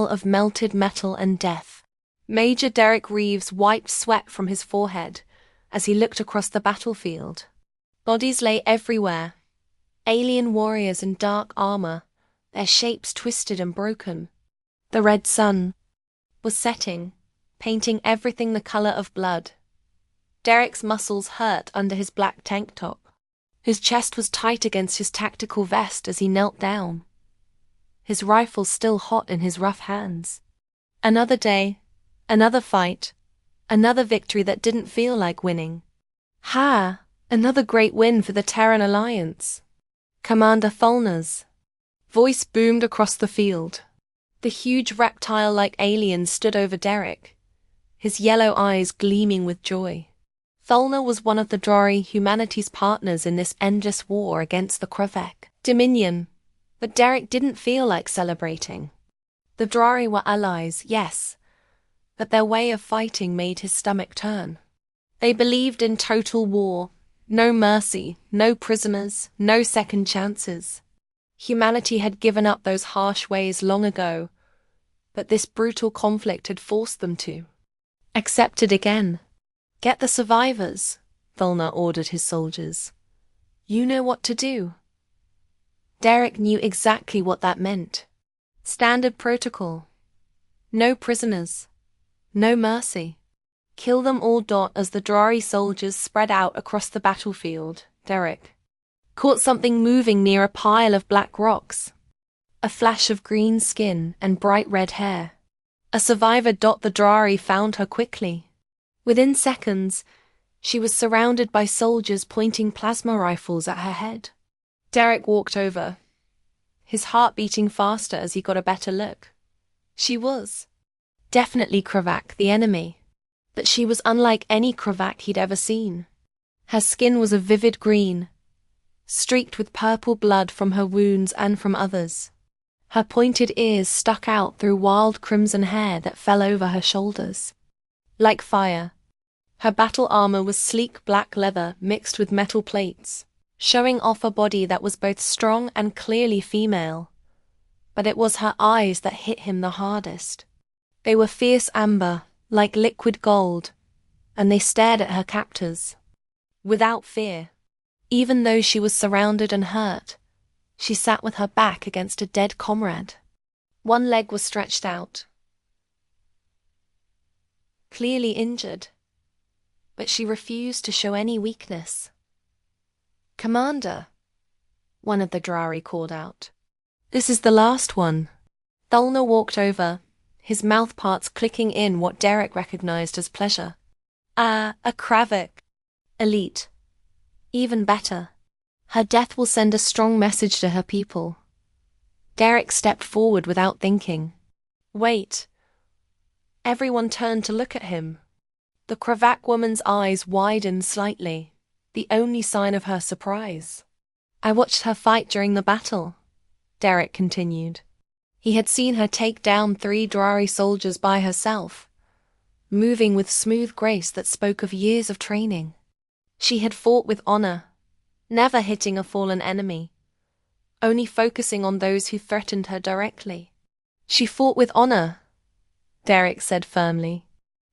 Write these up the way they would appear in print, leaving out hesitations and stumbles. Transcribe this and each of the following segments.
of melted metal and death. Major Derek Reeves wiped sweat from his forehead as he looked across the battlefield. Bodies lay everywhere. Alien warriors in dark armor, their shapes twisted and broken. The red sun was setting, painting everything the color of blood. Derek's muscles hurt under his black tank top. His chest was tight against his tactical vest as he knelt down, his rifle still hot in his rough hands. Another day, another fight, another victory that didn't feel like winning. Another great win for the Terran Alliance. Commander Thalner's voice boomed across the field. The huge reptile-like alien stood over Derek, his yellow eyes gleaming with joy. Thalner was one of the Drori humanity's partners in this endless war against the Kravek Dominion, but Derek didn't feel like celebrating. The Drori were allies, yes, but their way of fighting made his stomach turn. They believed in total war, no mercy, no prisoners, no second chances. Humanity had given up those harsh ways long ago, but this brutal conflict had forced them to accept it again. Get the survivors, Thalner ordered his soldiers. You know what to do. Derek knew exactly what that meant. Standard protocol. No prisoners. No mercy. Kill them all. As the Drari soldiers spread out across the battlefield, Derek caught something moving near a pile of black rocks. A flash of green skin and bright red hair. A survivor. The Drari found her quickly. Within seconds, she was surrounded by soldiers pointing plasma rifles at her head. Derek walked over, his heart beating faster as he got a better look. She was definitely Kravak, the enemy, but she was unlike any Kravak he'd ever seen. Her skin was a vivid green, streaked with purple blood from her wounds and from others. Her pointed ears stuck out through wild crimson hair that fell over her shoulders. Like fire, her battle armor was sleek black leather mixed with metal plates, showing off a body that was both strong and clearly female. But it was her eyes that hit him the hardest. They were fierce amber, like liquid gold, and they stared at her captors without fear. Even though she was surrounded and hurt, she sat with her back against a dead comrade. One leg was stretched out, clearly injured, but she refused to show any weakness. Commander, one of the Drari called out. This is the last one. Thalner walked over, his mouth parts clicking in what Derek recognized as pleasure. A Kravik. Elite. Even better. Her death will send a strong message to her people. Derek stepped forward without thinking. Wait. Everyone turned to look at him. The Kravak woman's eyes widened slightly, the only sign of her surprise. I watched her fight during the battle, Derek continued. He had seen her take down 3 Drari soldiers by herself, moving with smooth grace that spoke of years of training. She had fought with honor, never hitting a fallen enemy, only focusing on those who threatened her directly. She fought with honor, Derek said firmly.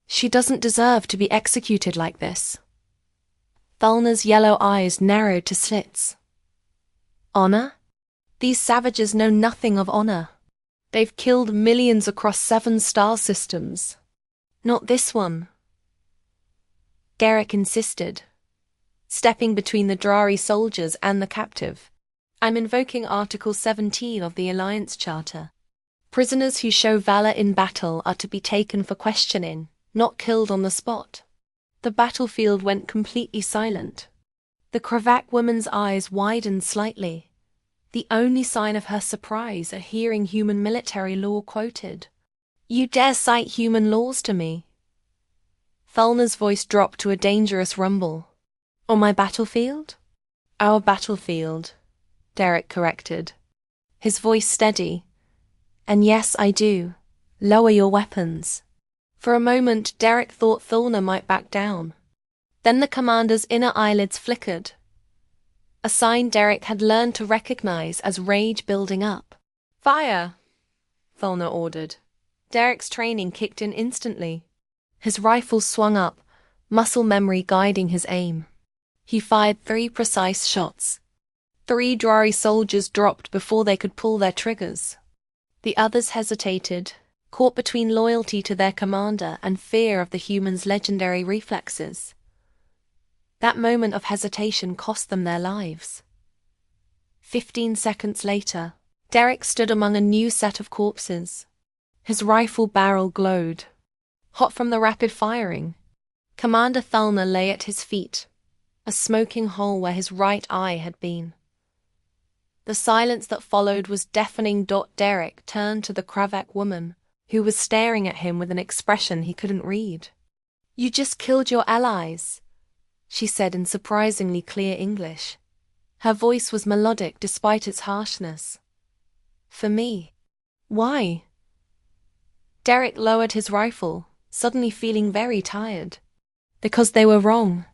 She doesn't deserve to be executed like this. Thalner's yellow eyes narrowed to slits. Honor? These savages know nothing of honor. They've killed millions across 7 star systems. Not this one. Derek insisted, stepping between the Drari soldiers and the captive. I'm invoking Article 17 of the Alliance Charter. Prisoners who show valor in battle are to be taken for questioning, not killed on the spot. The battlefield went completely silent. The Kravak woman's eyes widened slightly, the only sign of her surprise at hearing human military law quoted. You dare cite human laws to me? Thalner's voice dropped to a dangerous rumble. On my battlefield? Our battlefield, Derek corrected, his voice steady. And yes, I do. Lower your weapons. For a moment, Derek thought Thalner might back down. Then the commander's inner eyelids flickered, a sign Derek had learned to recognize as rage building up. Fire, Thalner ordered. Derek's training kicked in instantly. His rifle swung up, muscle memory guiding his aim. He fired 3 precise shots. 3 Drari soldiers dropped before they could pull their triggers. The others hesitated, caught between loyalty to their commander and fear of the human's legendary reflexes. That moment of hesitation cost them their lives. 15 seconds later, Derek stood among a new set of corpses. His rifle barrel glowed, hot from the rapid firing. Commander Thalna lay at his feet, a smoking hole where his right eye had been. The silence that followed was deafening. Derek turned to the Kravak woman, who was staring at him with an expression he couldn't read. "You just killed your allies," she said in surprisingly clear English. Her voice was melodic despite its harshness. "For me." "Why?" Derek lowered his rifle, suddenly feeling very tired. "Because they were wrong.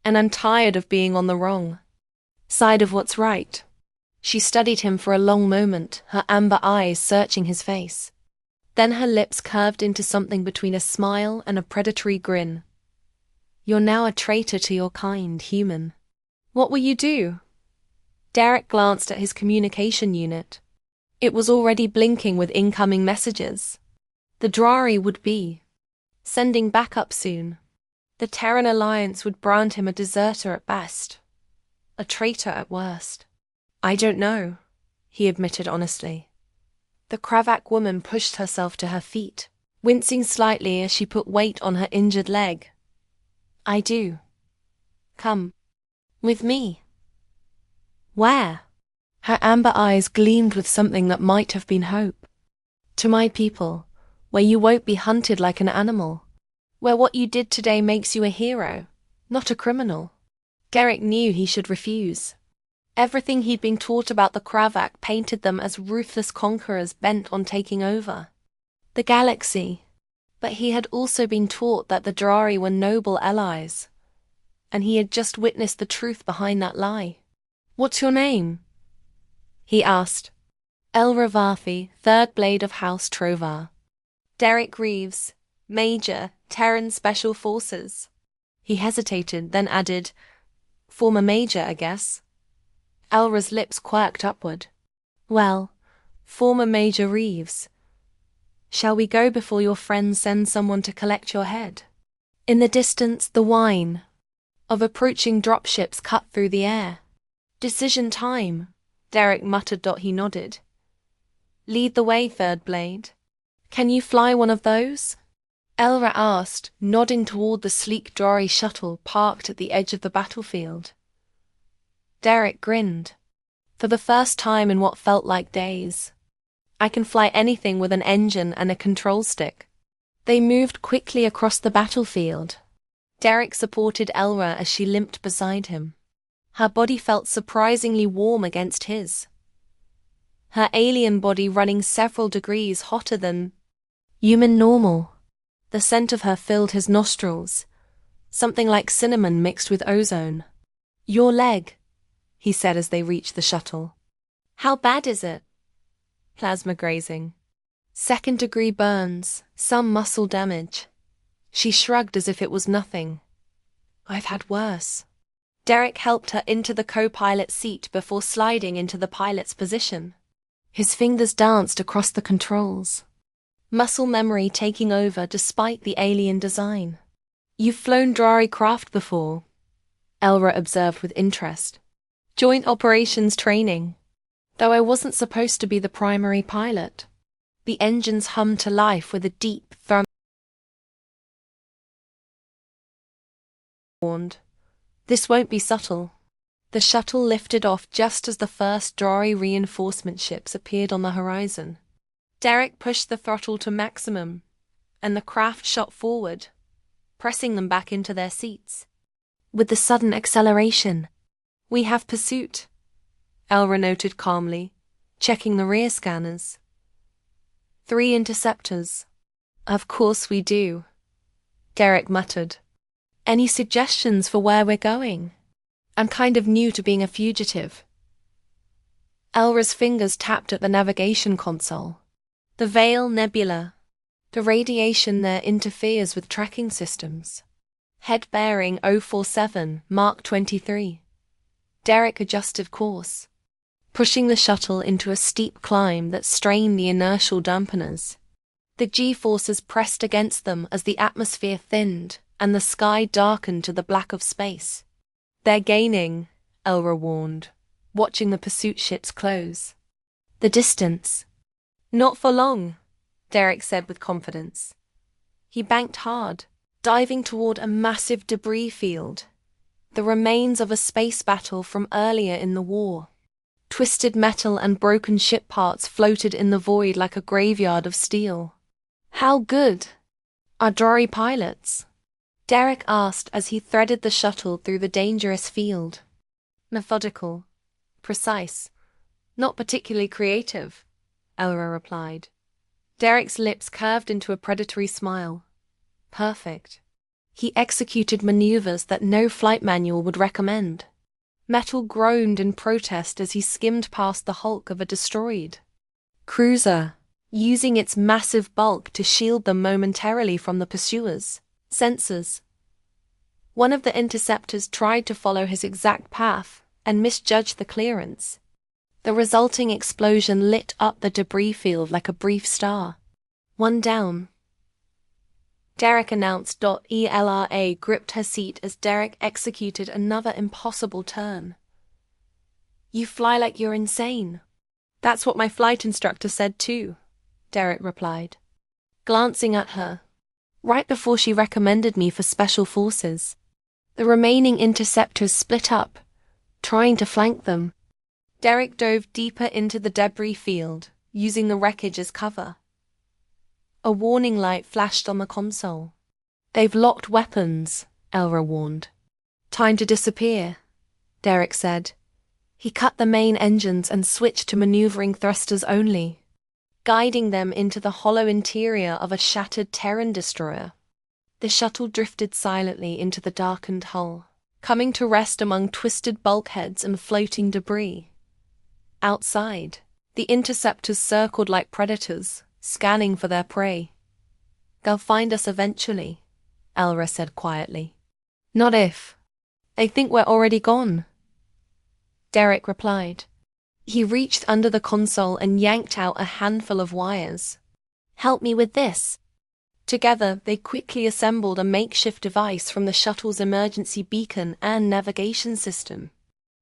And I'm tired of being on the wrong side of what's right." She studied him for a long moment, her amber eyes searching his face. Then her lips curved into something between a smile and a predatory grin. "You're now a traitor to your kind, human. What will you do?" Derek glanced at his communication unit. It was already blinking with incoming messages. The Drari would be sending backup soon. The Terran Alliance would brand him a deserter at best, a traitor at worst. "I don't know," he admitted honestly. The Kravak woman pushed herself to her feet, wincing slightly as she put weight on her injured leg. "I do. Come. With me." "Where?" Her amber eyes gleamed with something that might have been hope. "To my people, where you won't be hunted like an animal. Where what you did today makes you a hero, not a criminal." Derek knew he should refuse. Everything he'd been taught about the Kravak painted them as ruthless conquerors bent on taking over the galaxy. But he had also been taught that the Drari were noble allies. And he had just witnessed the truth behind that lie. "What's your name?" he asked. "Elra Varthi, 3rd Blade of House Trovar." "Derek Reeves, Major, Terran Special Forces." He hesitated, then added, "Former Major, I guess." Elra's lips quirked upward. "Well, former Major Reeves. Shall we go before your friends send someone to collect your head?" In the distance, the whine of approaching dropships cut through the air. "Decision time," Derek muttered. He nodded. "Lead the way, 3rd Blade. Can you fly one of those?" Elra asked, nodding toward the sleek Drari shuttle parked at the edge of the battlefield. Derek grinned. "For the first time in what felt like days. I can fly anything with an engine and a control stick." They moved quickly across the battlefield. Derek supported Elra as she limped beside him. Her body felt surprisingly warm against his. Her alien body running several degrees hotter than human normal. The scent of her filled his nostrils, something like cinnamon mixed with ozone. "Your leg," he said as they reached the shuttle. "How bad is it?" "Plasma grazing. 2nd-degree burns, some muscle damage." She shrugged as if it was nothing. "I've had worse." Derek helped her into the co-pilot seat before sliding into the pilot's position. His fingers danced across the controls, muscle memory taking over despite the alien design. "You've flown Drari craft before," Elra observed with interest. "Joint operations training. Though I wasn't supposed to be the primary pilot." The engines hummed to life with a deep thrum. Warned, "This won't be subtle." The shuttle lifted off just as the first Drari reinforcement ships appeared on the horizon. Derek pushed the throttle to maximum, and the craft shot forward, pressing them back into their seats. With the sudden acceleration, "We have pursuit," Elra noted calmly, checking the rear scanners. 3 interceptors. "Of course we do," Derek muttered. "Any suggestions for where we're going? I'm kind of new to being a fugitive." Elra's fingers tapped at the navigation console. "The Veil Nebula. The radiation there interferes with tracking systems. Head bearing 047, Mark 23. Derek adjusted course, pushing the shuttle into a steep climb that strained the inertial dampeners. The G-forces pressed against them as the atmosphere thinned and the sky darkened to the black of space. "They're gaining," Elra warned, watching the pursuit ships close. "The distance." "Not for long," Derek said with confidence. He banked hard, diving toward a massive debris field, the remains of a space battle from earlier in the war. Twisted metal and broken ship parts floated in the void like a graveyard of steel. "How good are Drory pilots?" Derek asked as he threaded the shuttle through the dangerous field. "Methodical, precise, not particularly creative," Elra replied. Derek's lips curved into a predatory smile. "Perfect." He executed maneuvers that no flight manual would recommend. Metal groaned in protest as he skimmed past the hulk of a destroyed cruiser, using its massive bulk to shield them momentarily from the pursuers' sensors. One of the interceptors tried to follow his exact path and misjudged the clearance. The resulting explosion lit up the debris field like a brief star. "One down," Derek announced. Elra gripped her seat as Derek executed another impossible turn. "You fly like you're insane." "That's what my flight instructor said too," Derek replied, glancing at her. "Right before she recommended me for special forces." The remaining interceptors split up, trying to flank them. Derek dove deeper into the debris field, using the wreckage as cover. A warning light flashed on the console. "They've locked weapons," Elra warned. "Time to disappear," Derek said. He cut the main engines and switched to maneuvering thrusters only, guiding them into the hollow interior of a shattered Terran destroyer. The shuttle drifted silently into the darkened hull, coming to rest among twisted bulkheads and floating debris. Outside, the interceptors circled like predators, scanning for their prey. "They'll find us eventually," Elra said quietly. "Not if. They think we're already gone," Derek replied. He reached under the console and yanked out a handful of wires. "Help me with this." Together, they quickly assembled a makeshift device from the shuttle's emergency beacon and navigation system.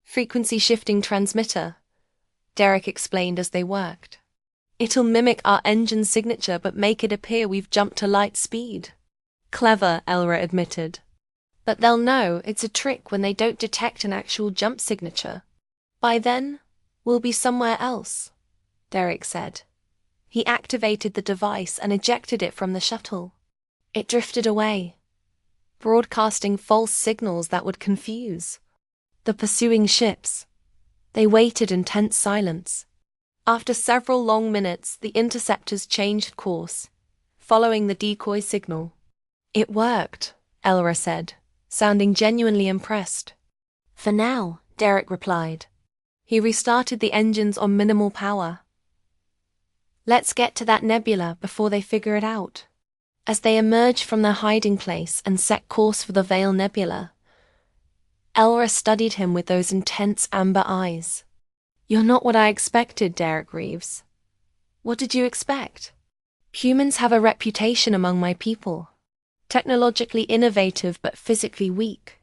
"Frequency shifting transmitter," Derek explained as they worked. "It'll mimic our engine signature but make it appear we've jumped to light speed." "Clever," Elra admitted. "But they'll know it's a trick when they don't detect an actual jump signature. By then, we'll be somewhere else," Derek said. He activated the device and ejected it from the shuttle. It drifted away, broadcasting false signals that would confuse the pursuing ships. They waited in tense silence. After several long minutes, the interceptors changed course, following the decoy signal. "It worked," Elra said, sounding genuinely impressed. "For now," Derek replied. He restarted the engines on minimal power. "Let's get to that nebula before they figure it out." As they emerged from their hiding place and set course for the Veil Nebula, Elra studied him with those intense amber eyes. "You're not what I expected, Derek Reeves." "What did you expect?" "Humans have a reputation among my people. Technologically innovative but physically weak.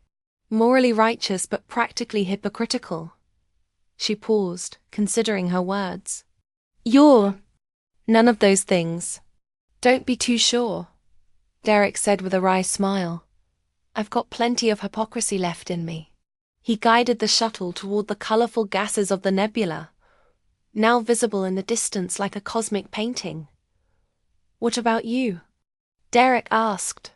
Morally righteous but practically hypocritical." She paused, considering her words. "You're none of those things." "Don't be too sure," Derek said with a wry smile. "I've got plenty of hypocrisy left in me." He guided the shuttle toward the colorful gases of the nebula, now visible in the distance like a cosmic painting. "What about you?" Derek asked.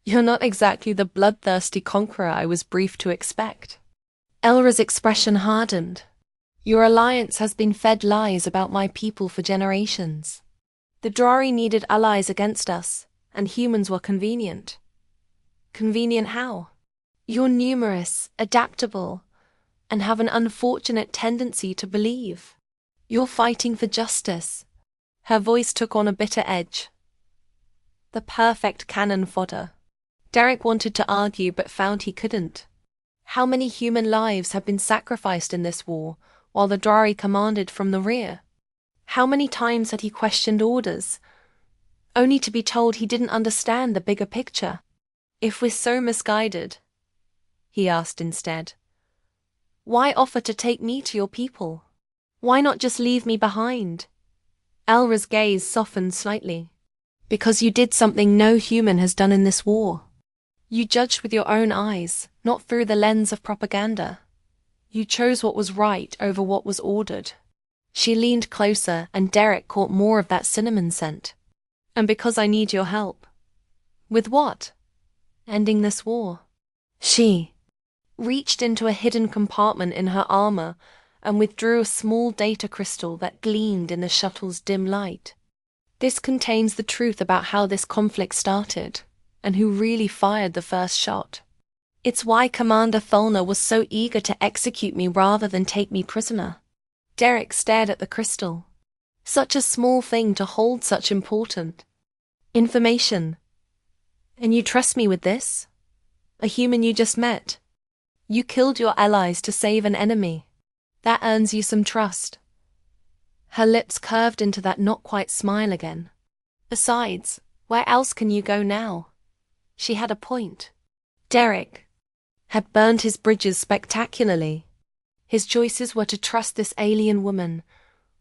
"You're not exactly the bloodthirsty conqueror I was briefed to expect." Elra's expression hardened. "Your alliance has been fed lies about my people for generations. The Drari needed allies against us, and humans were convenient." "Convenient how?" "You're numerous, adaptable, and have an unfortunate tendency to believe. You're fighting for justice." Her voice took on a bitter edge. The perfect cannon fodder. Derek wanted to argue but found he couldn't. How many human lives have been sacrificed in this war, while the Drari commanded from the rear? How many times had he questioned orders, only to be told he didn't understand the bigger picture? If we're so misguided, he asked instead, why offer to take me to your people? Why not just leave me behind? Elra's gaze softened slightly. Because you did something no human has done in this war. You judged with your own eyes, not through the lens of propaganda. You chose what was right over what was ordered. She leaned closer and Derek caught more of that cinnamon scent. And because I need your help. With what? Ending this war. She reached into a hidden compartment in her armor and withdrew a small data crystal that gleamed in the shuttle's dim light. This contains the truth about how this conflict started, and who really fired the first shot. It's why Commander Tholna was so eager to execute me rather than take me prisoner. Derek stared at the crystal. Such a small thing to hold such important information. And you trust me with this? A human you just met. You killed your allies to save an enemy. That earns you some trust. Her lips curved into that not-quite smile again. Besides, where else can you go now? She had a point. Derek had burned his bridges spectacularly. His choices were to trust this alien woman,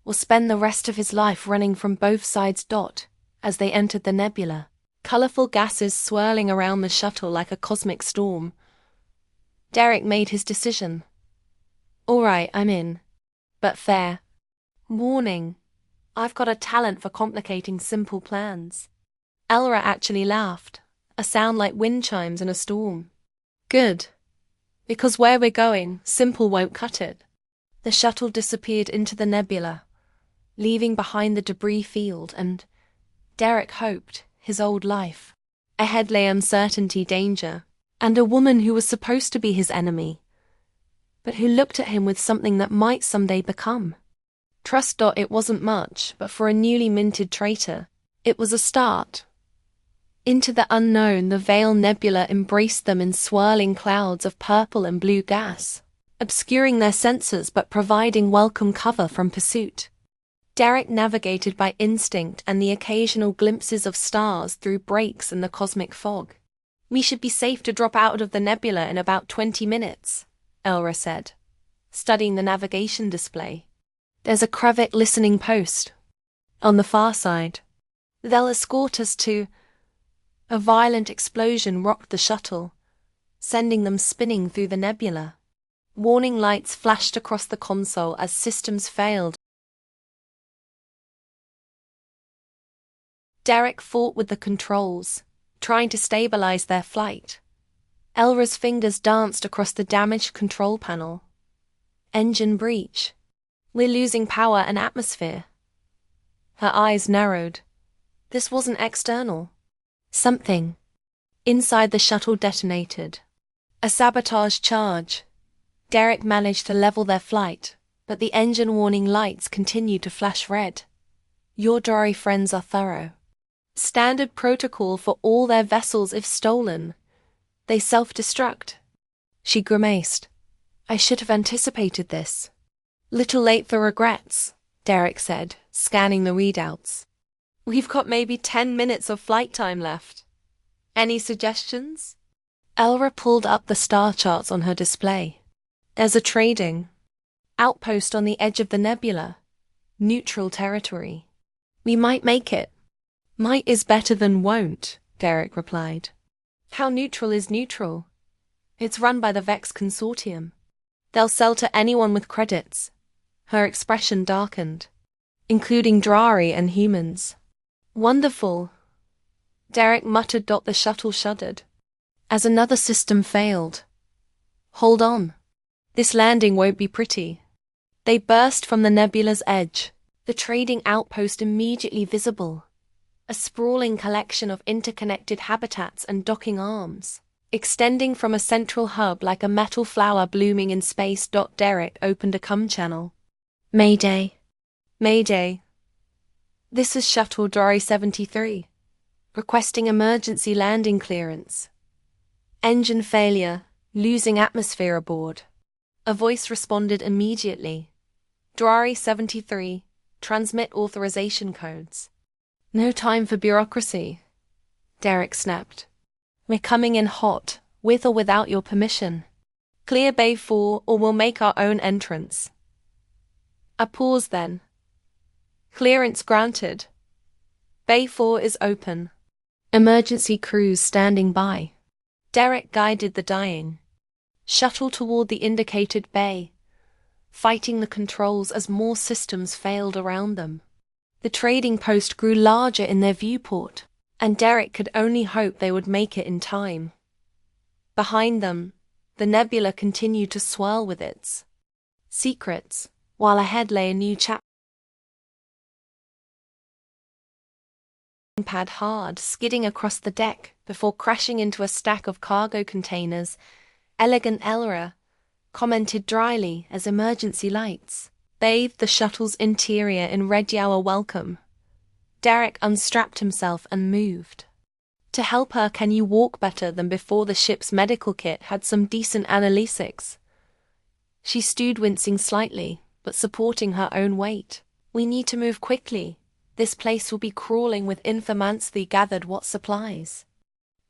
or spend the rest of his life running from both sides. As they entered the nebula, colorful gases swirling around the shuttle like a cosmic storm, Derek made his decision. All right, I'm in. But fair. Warning, I've got a talent for complicating simple plans. Elra actually laughed, a sound like wind chimes in a storm. Good. Because where we're going, simple won't cut it. The shuttle disappeared into the nebula, leaving behind the debris field and, Derek hoped, his old life. Ahead lay uncertainty, danger, and a woman who was supposed to be his enemy, but who looked at him with something that might someday become. Trust. It wasn't much, but for a newly minted traitor, it was a start. Into the unknown, the Veil Nebula embraced them in swirling clouds of purple and blue gas, obscuring their senses but providing welcome cover from pursuit. Derek navigated by instinct and the occasional glimpses of stars through breaks in the cosmic fog. We should be safe to drop out of the nebula in about 20 minutes, Elra said, studying the navigation display. There's a Kravik listening post on the far side. They'll escort us to... A violent explosion rocked the shuttle, sending them spinning through the nebula. Warning lights flashed across the console as systems failed. Derek fought with the controls, trying to stabilize their flight. Elra's fingers danced across the damaged control panel. Engine breach. We're losing power and atmosphere. Her eyes narrowed. This wasn't external. Something inside the shuttle detonated. A sabotage charge. Derek managed to level their flight, but the engine warning lights continued to flash red. Your Drari friends are thorough. Standard protocol for all their vessels if stolen. They self-destruct. She grimaced. I should have anticipated this. Little late for regrets, Derek said, scanning the readouts. We've got maybe 10 minutes of flight time left. Any suggestions? Elra pulled up the star charts on her display. There's a trading outpost on the edge of the nebula. Neutral territory. We might make it. Might is better than won't, Derek replied. How neutral is neutral? It's run by the Vex Consortium. They'll sell to anyone with credits. Her expression darkened. Including Drari and humans. Wonderful. Derek muttered. The shuttle shuddered. As another system failed. Hold on. This landing won't be pretty. They burst from the nebula's edge, the trading outpost immediately visible. A sprawling collection of interconnected habitats and docking arms, extending from a central hub like a metal flower blooming in space. Derek opened a comm channel. Mayday. Mayday. This is Shuttle Drari 73. requesting emergency landing clearance. Engine failure, losing atmosphere aboard. A voice responded immediately. Drari 73, transmit authorization codes. No time for bureaucracy, Derek snapped. We're coming in hot, with or without your permission. Clear Bay 4 or we'll make our own entrance. A pause then. Clearance granted. Bay 4 is open. Emergency crews standing by. Derek guided the dying shuttle toward the indicated bay, fighting the controls as more systems failed around them. The trading post grew larger in their viewport, and Derek could only hope they would make it in time. Behind them, the nebula continued to swirl with its secrets, while ahead lay a new chapter. Pad hard, skidding across the deck before crashing into a stack of cargo containers. Elegant Elra commented dryly as emergency lights bathed the shuttle's interior in RedditStories welcome. Derek unstrapped himself and moved. To help her, can you walk better than before the ship's medical kit had some decent analytics? She stood, wincing slightly, but supporting her own weight. We need to move quickly. This place will be crawling with informantly gathered what supplies.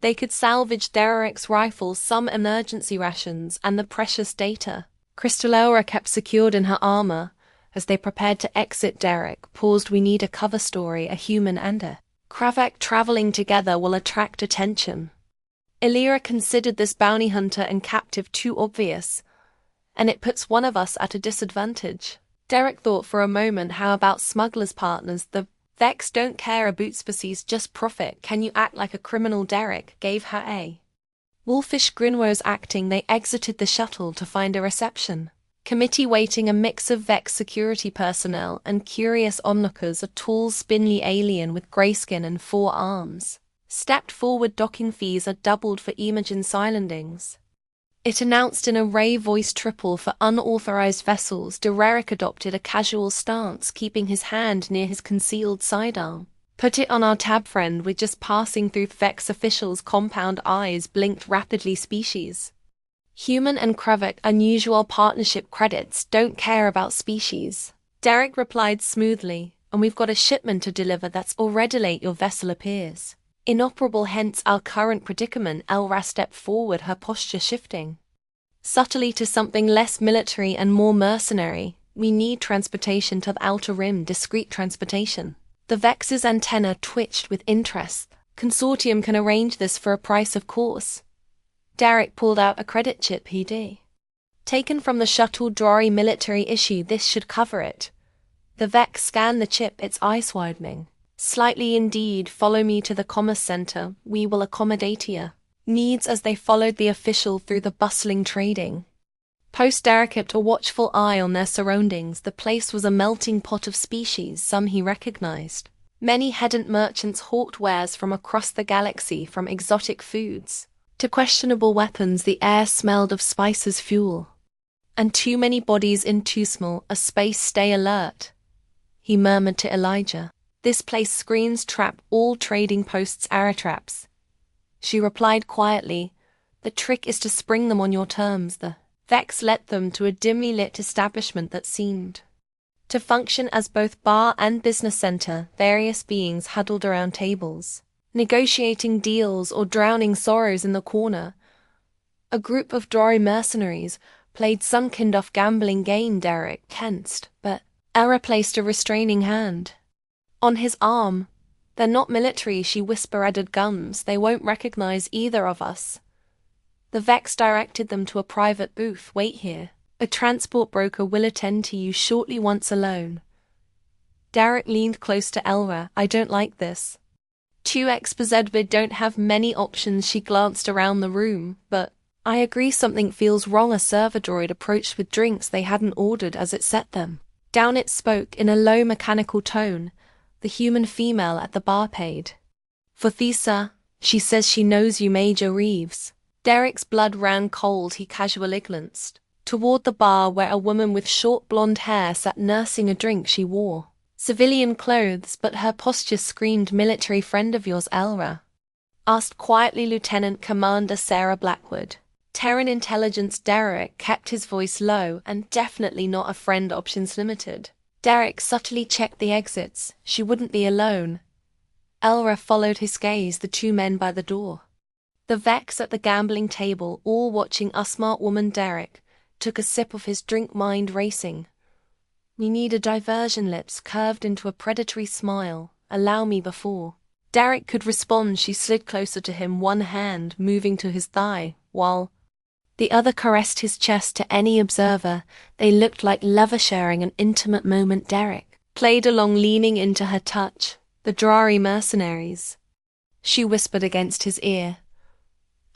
They could salvage Derek's rifles, some emergency rations, and the precious data. Crystalora kept secured in her armor. As they prepared to exit, Derek paused. We need a cover story, a human and a Kravek traveling together will attract attention. Illyra considered this bounty hunter and captive too obvious, and it puts one of us at a disadvantage. Derek thought for a moment, how about smugglers' partners? The Vex don't care about species, just profit. Can you act like a criminal? Derek gave her a wolfish grin. Was acting. They exited the shuttle to find a reception committee waiting, a mix of Vex security personnel and curious onlookers. A tall, spindly alien with grey skin and 4 arms stepped forward. Docking fees are doubled for Imogen Silendings. It announced in a Ray voice, triple for unauthorized vessels. Derek adopted a casual stance, keeping his hand near his concealed sidearm. Put it on our tab, friend. We're just passing through. Vex officials' compound eyes blinked rapidly. Species. Human and Kravik, unusual partnership credits, don't care about species. Derek replied smoothly, and we've got a shipment to deliver that's already late. Your vessel appears inoperable, hence our current predicament. Elra stepped forward, her posture shifting subtly to something less military and more mercenary. We need transportation to the outer rim, discreet transportation. The Vex's antenna twitched with interest. Consortium can arrange this for a price, of course. Derek pulled out a credit chip he'd taken from the shuttle. Drari military issue, this should cover it. The Vex scanned the chip, its eyes widening slightly. Indeed, follow me to the commerce center. We will accommodate your needs. As they followed the official through the bustling trading post, Derek kept a watchful eye on their surroundings. The place was a melting pot of species, some he recognized. Many headant merchants hawked wares from across the galaxy, from exotic foods to questionable weapons. The air smelled of spices, fuel, and too many bodies in too small a space. Stay alert, he murmured to Elijah. This place screens trap. All trading posts are traps. She replied quietly. The trick is to spring them on your terms. The Vex led them to a dimly lit establishment that seemed to function as both bar and business center. Various beings huddled around tables, negotiating deals or drowning sorrows in the corner. A group of Drari mercenaries played some kind of gambling game. Derek tensed, but Elra placed a restraining hand on his arm. They're not military, she whispered. Guns. They won't recognize either of us. The Vex directed them to a private booth. Wait here. A transport broker will attend to you shortly. Once alone, Derek leaned close to Elra. I don't like this. 2xPZV don't have many options. She glanced around the room. But I agree, something feels wrong. A server droid approached with drinks they hadn't ordered as it set them down. It spoke in a low mechanical tone. The human female at the bar paid for Thesa. She says she knows you, Major Reeves. Derek's blood ran cold. He casually glanced toward the bar where a woman with short blonde hair sat nursing a drink she wore Civilian clothes, but her posture screamed military friend of yours, Elra. Asked quietly Lieutenant Commander Sarah Blackwood. Terran Intelligence Derek kept his voice low and definitely not a friend options limited. Derek subtly checked the exits. She wouldn't be alone. Elra followed his gaze, the two men by the door. The Vex at the gambling table, all watching a smart woman Derek, took a sip of his drink, mind racing. We need a diversion, lips curved into a predatory smile. Allow me before Derek could respond, she slid closer to him, one hand moving to his thigh, while the other caressed his chest. To any observer, they looked like lovers sharing an intimate moment. Derek played along, leaning into her touch. The Drari mercenaries, she whispered against his ear.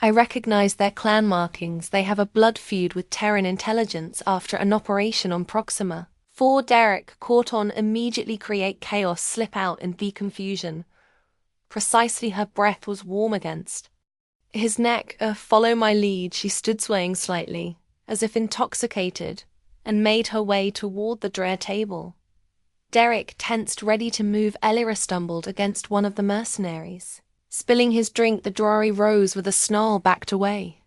I recognize their clan markings. They have a blood feud with Terran Intelligence after an operation on Proxima. For Derek caught on, immediately create chaos, slip out and be confusion. Precisely her breath was warm against his neck. Follow my lead, she stood swaying slightly, as if intoxicated, and made her way toward the Dre table. Derek tensed, ready to move. Elira stumbled against one of the mercenaries. Spilling his drink, the Drari rose with a snarl, backed away.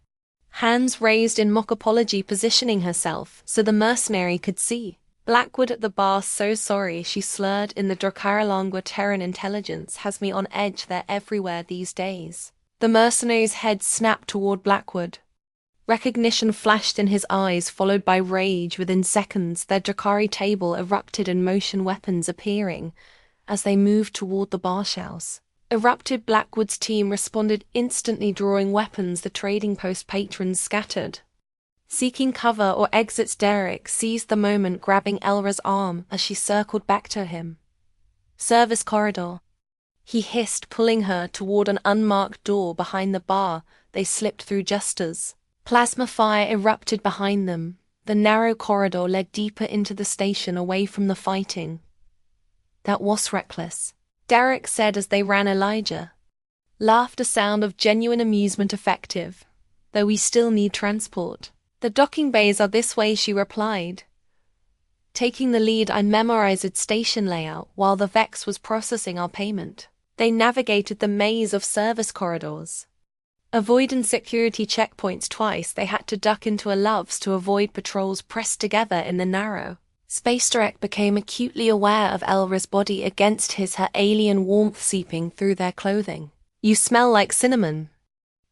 Hands raised in mock apology, positioning herself so the mercenary could see. Blackwood at the bar, so sorry, she slurred in the Dracaralangua. Terran Intelligence has me on edge, they're everywhere these days. The mercenary's head snapped toward Blackwood. Recognition flashed in his eyes, followed by rage. Within seconds, their Drakari table erupted in motion, weapons appearing as they moved toward the bar shelves. Erupted. Blackwood's team responded instantly, drawing weapons. The trading post patrons scattered, seeking cover or exits. Derek seized the moment, grabbing Elra's arm as she circled back to him. Service corridor, he hissed, pulling her toward an unmarked door behind the bar. They slipped through just as plasma fire erupted behind them. The narrow corridor led deeper into the station, away from the fighting. That was reckless, Derek said as they ran. Elijah laughed, a sound of genuine amusement, effective, though we still need transport. The docking bays are this way, she replied. Taking the lead, I memorized station layout while the Vex was processing our payment. They navigated the maze of service corridors, avoiding security checkpoints twice. They had to duck into a loves to avoid patrols pressed together in the narrow space. Derek became acutely aware of Elra's body against his, her alien warmth seeping through their clothing. You smell like cinnamon,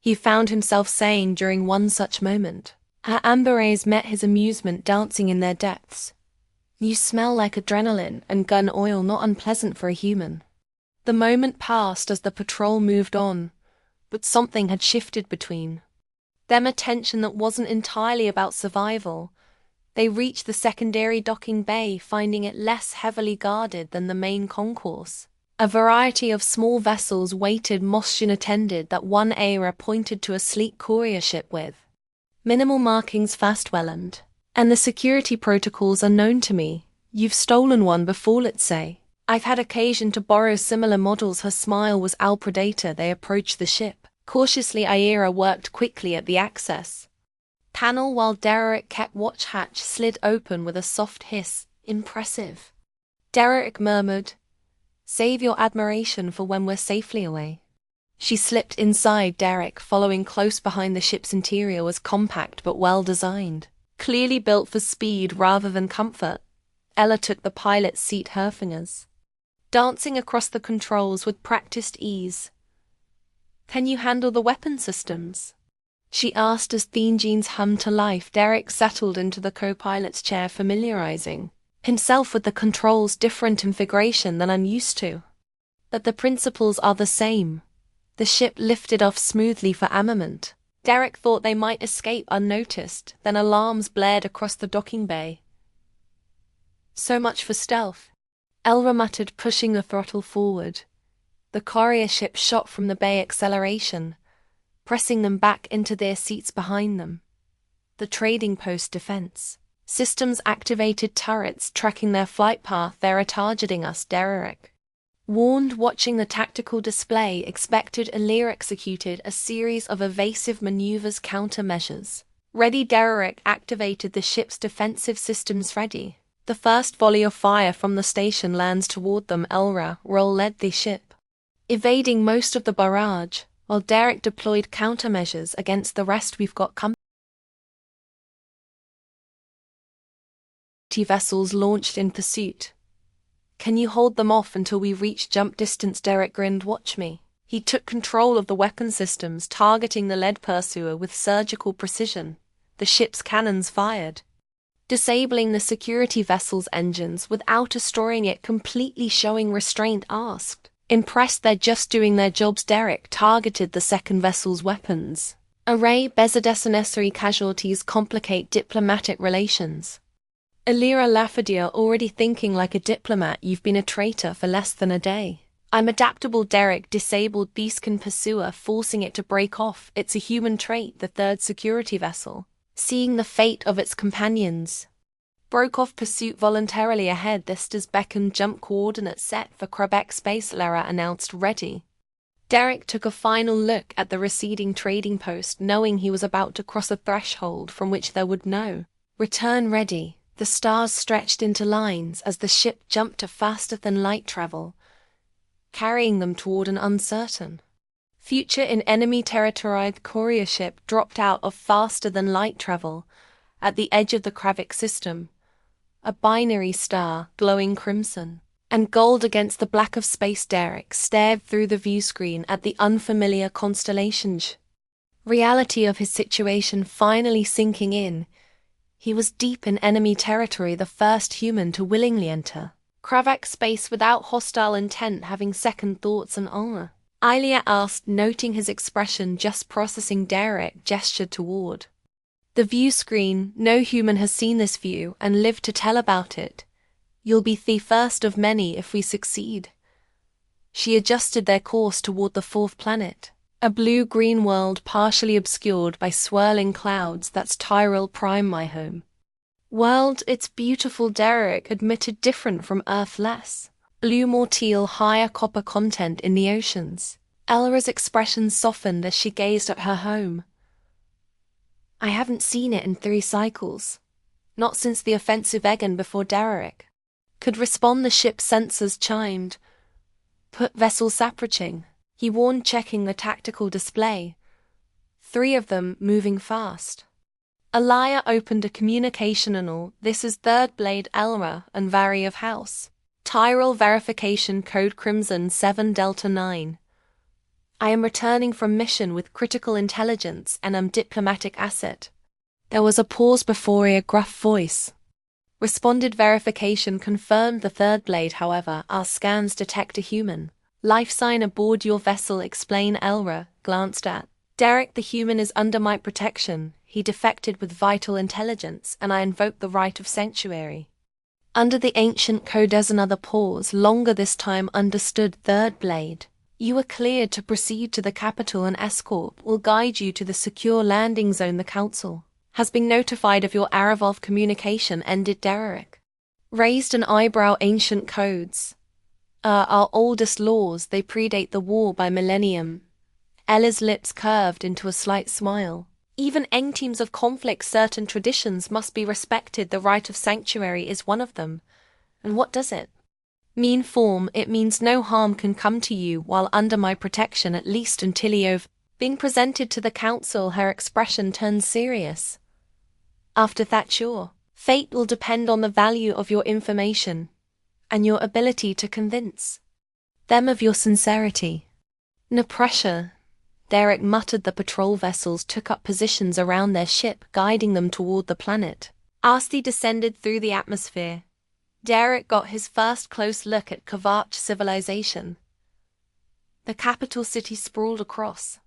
he found himself saying during one such moment. Her amber eyes met his, amusement dancing in their depths. You smell like adrenaline and gun oil, not unpleasant for a human. The moment passed as the patrol moved on, but something had shifted between them, a tension that wasn't entirely about survival. They reached the secondary docking bay, finding it less heavily guarded than the main concourse. A variety of small vessels waited, Moschin attended. That one Aira pointed to a sleek courier ship with minimal markings, Fastwelland. And the security protocols are known to me. You've stolen one before, let's say. I've had occasion to borrow similar models. Her smile was Al Predator. They approached the ship. Cautiously, Aira worked quickly at the access panel while Derek kept watch. Hatch slid open with a soft hiss. Impressive, Derek murmured. Save your admiration for when we're safely away. She slipped inside. Derek, following close behind. The ship's interior was compact but well designed, clearly built for speed rather than comfort. Ella took the pilot's seat, her fingers dancing across the controls with practiced ease. Can you handle the weapon systems? She asked as Theme Jeans hummed to life. Derek settled into the co-pilot's chair, familiarizing himself with the controls. Different configuration than I'm used to, but the principles are the same. The ship lifted off smoothly for armament. Derek thought they might escape unnoticed, then alarms blared across the docking bay. So much for stealth, Elra muttered, pushing the throttle forward. The courier ship shot from the bay, acceleration pressing them back into their seats behind them. The trading post defense systems activated turrets tracking their flight path. They're targeting us, Derek warned, watching the tactical display. Expected. Alir executed a series of evasive maneuvers, countermeasures. Ready. Derek activated the ship's defensive systems. Ready. The first volley of fire from the station lands toward them. Elra led the ship, evading most of the barrage, while Derek deployed countermeasures against the rest. We've got vessels launched in pursuit. Can you hold them off until we reach jump distance? Derek grinned. Watch me. He took control of the weapon systems, targeting the lead pursuer with surgical precision. The ship's cannons fired, disabling the security vessel's engines without destroying it completely, showing restraint. Asked, impressed they're just doing their jobs. Derek targeted the second vessel's weapons. Array unnecessary casualties complicate diplomatic relations. Elira Lafadia, already thinking like a diplomat. You've been a traitor for less than a day. I'm adaptable. Derek disabled Beastkin pursuer, forcing it to break off. It's a human trait. The third security vessel, seeing the fate of its companions, broke off pursuit voluntarily ahead. This does beckon jump coordinates set for Quebec space. Lara announced ready. Derek took a final look at the receding trading post, knowing he was about to cross a threshold from which there would no return. Ready. The stars stretched into lines as the ship jumped to faster-than-light travel, carrying them toward an uncertain future in enemy territory. The courier ship dropped out of faster-than-light travel at the edge of the Kravik system, a binary star glowing crimson and gold against the black of space. Derek stared through the view screen at the unfamiliar constellation. Reality of his situation finally sinking in. He was deep in enemy territory, the first human to willingly enter Kravik space without hostile intent, having second thoughts and honor. Ilia asked, noting his expression. Just processing. Derek gestured toward the view screen. No human has seen this view and lived to tell about it. You'll be the first of many if we succeed. She adjusted their course toward the fourth planet, a blue-green world partially obscured by swirling clouds. That's Tyrell Prime, my home world. It's beautiful, Derek admitted. Different from Earth, less blue, more teal, higher copper content in the oceans. Elra's expression softened as she gazed at her home. I haven't seen it in 3 cycles. Not since the offensive Egan. Before Derek could respond, the ship's sensors chimed. Put vessel sapraching, he warned, checking the tactical display. 3 of them moving fast. Elia opened a communication annal. This is Third Blade Elra and Vari of House. Tyrell verification code Crimson 7 Delta 9. I am returning from mission with critical intelligence and am diplomatic asset. There was a pause before a gruff voice responded. Verification confirmed the Third Blade. However, our scans detect a human life sign aboard your vessel. Explain. Elra glanced at Derek. The human is under my protection. He defected with vital intelligence, and I invoke the right of sanctuary. Under the ancient code. There's another pause, longer this time. Understood. Third Blade, you are cleared to proceed to the capital. An escort will guide you to the secure landing zone. The council has been notified of your Aravolf communication. Ended. Derek raised an eyebrow. Ancient codes our oldest laws. They predate the war by millennium. Ella's lips curved into a slight smile. Even in teams of conflict, certain traditions must be respected. The right of sanctuary is one of them. And what does it mean? Form. It means no harm can come to you while under my protection, at least until you've been presented to the council. Her expression turned serious. After that, your fate will depend on the value of your information and your ability to convince them of your sincerity. No pressure. Derek muttered. The patrol vessels took up positions around their ship, guiding them toward the planet. Asti descended through the atmosphere. Derek got his first close look at Kavach civilization. The capital city sprawled across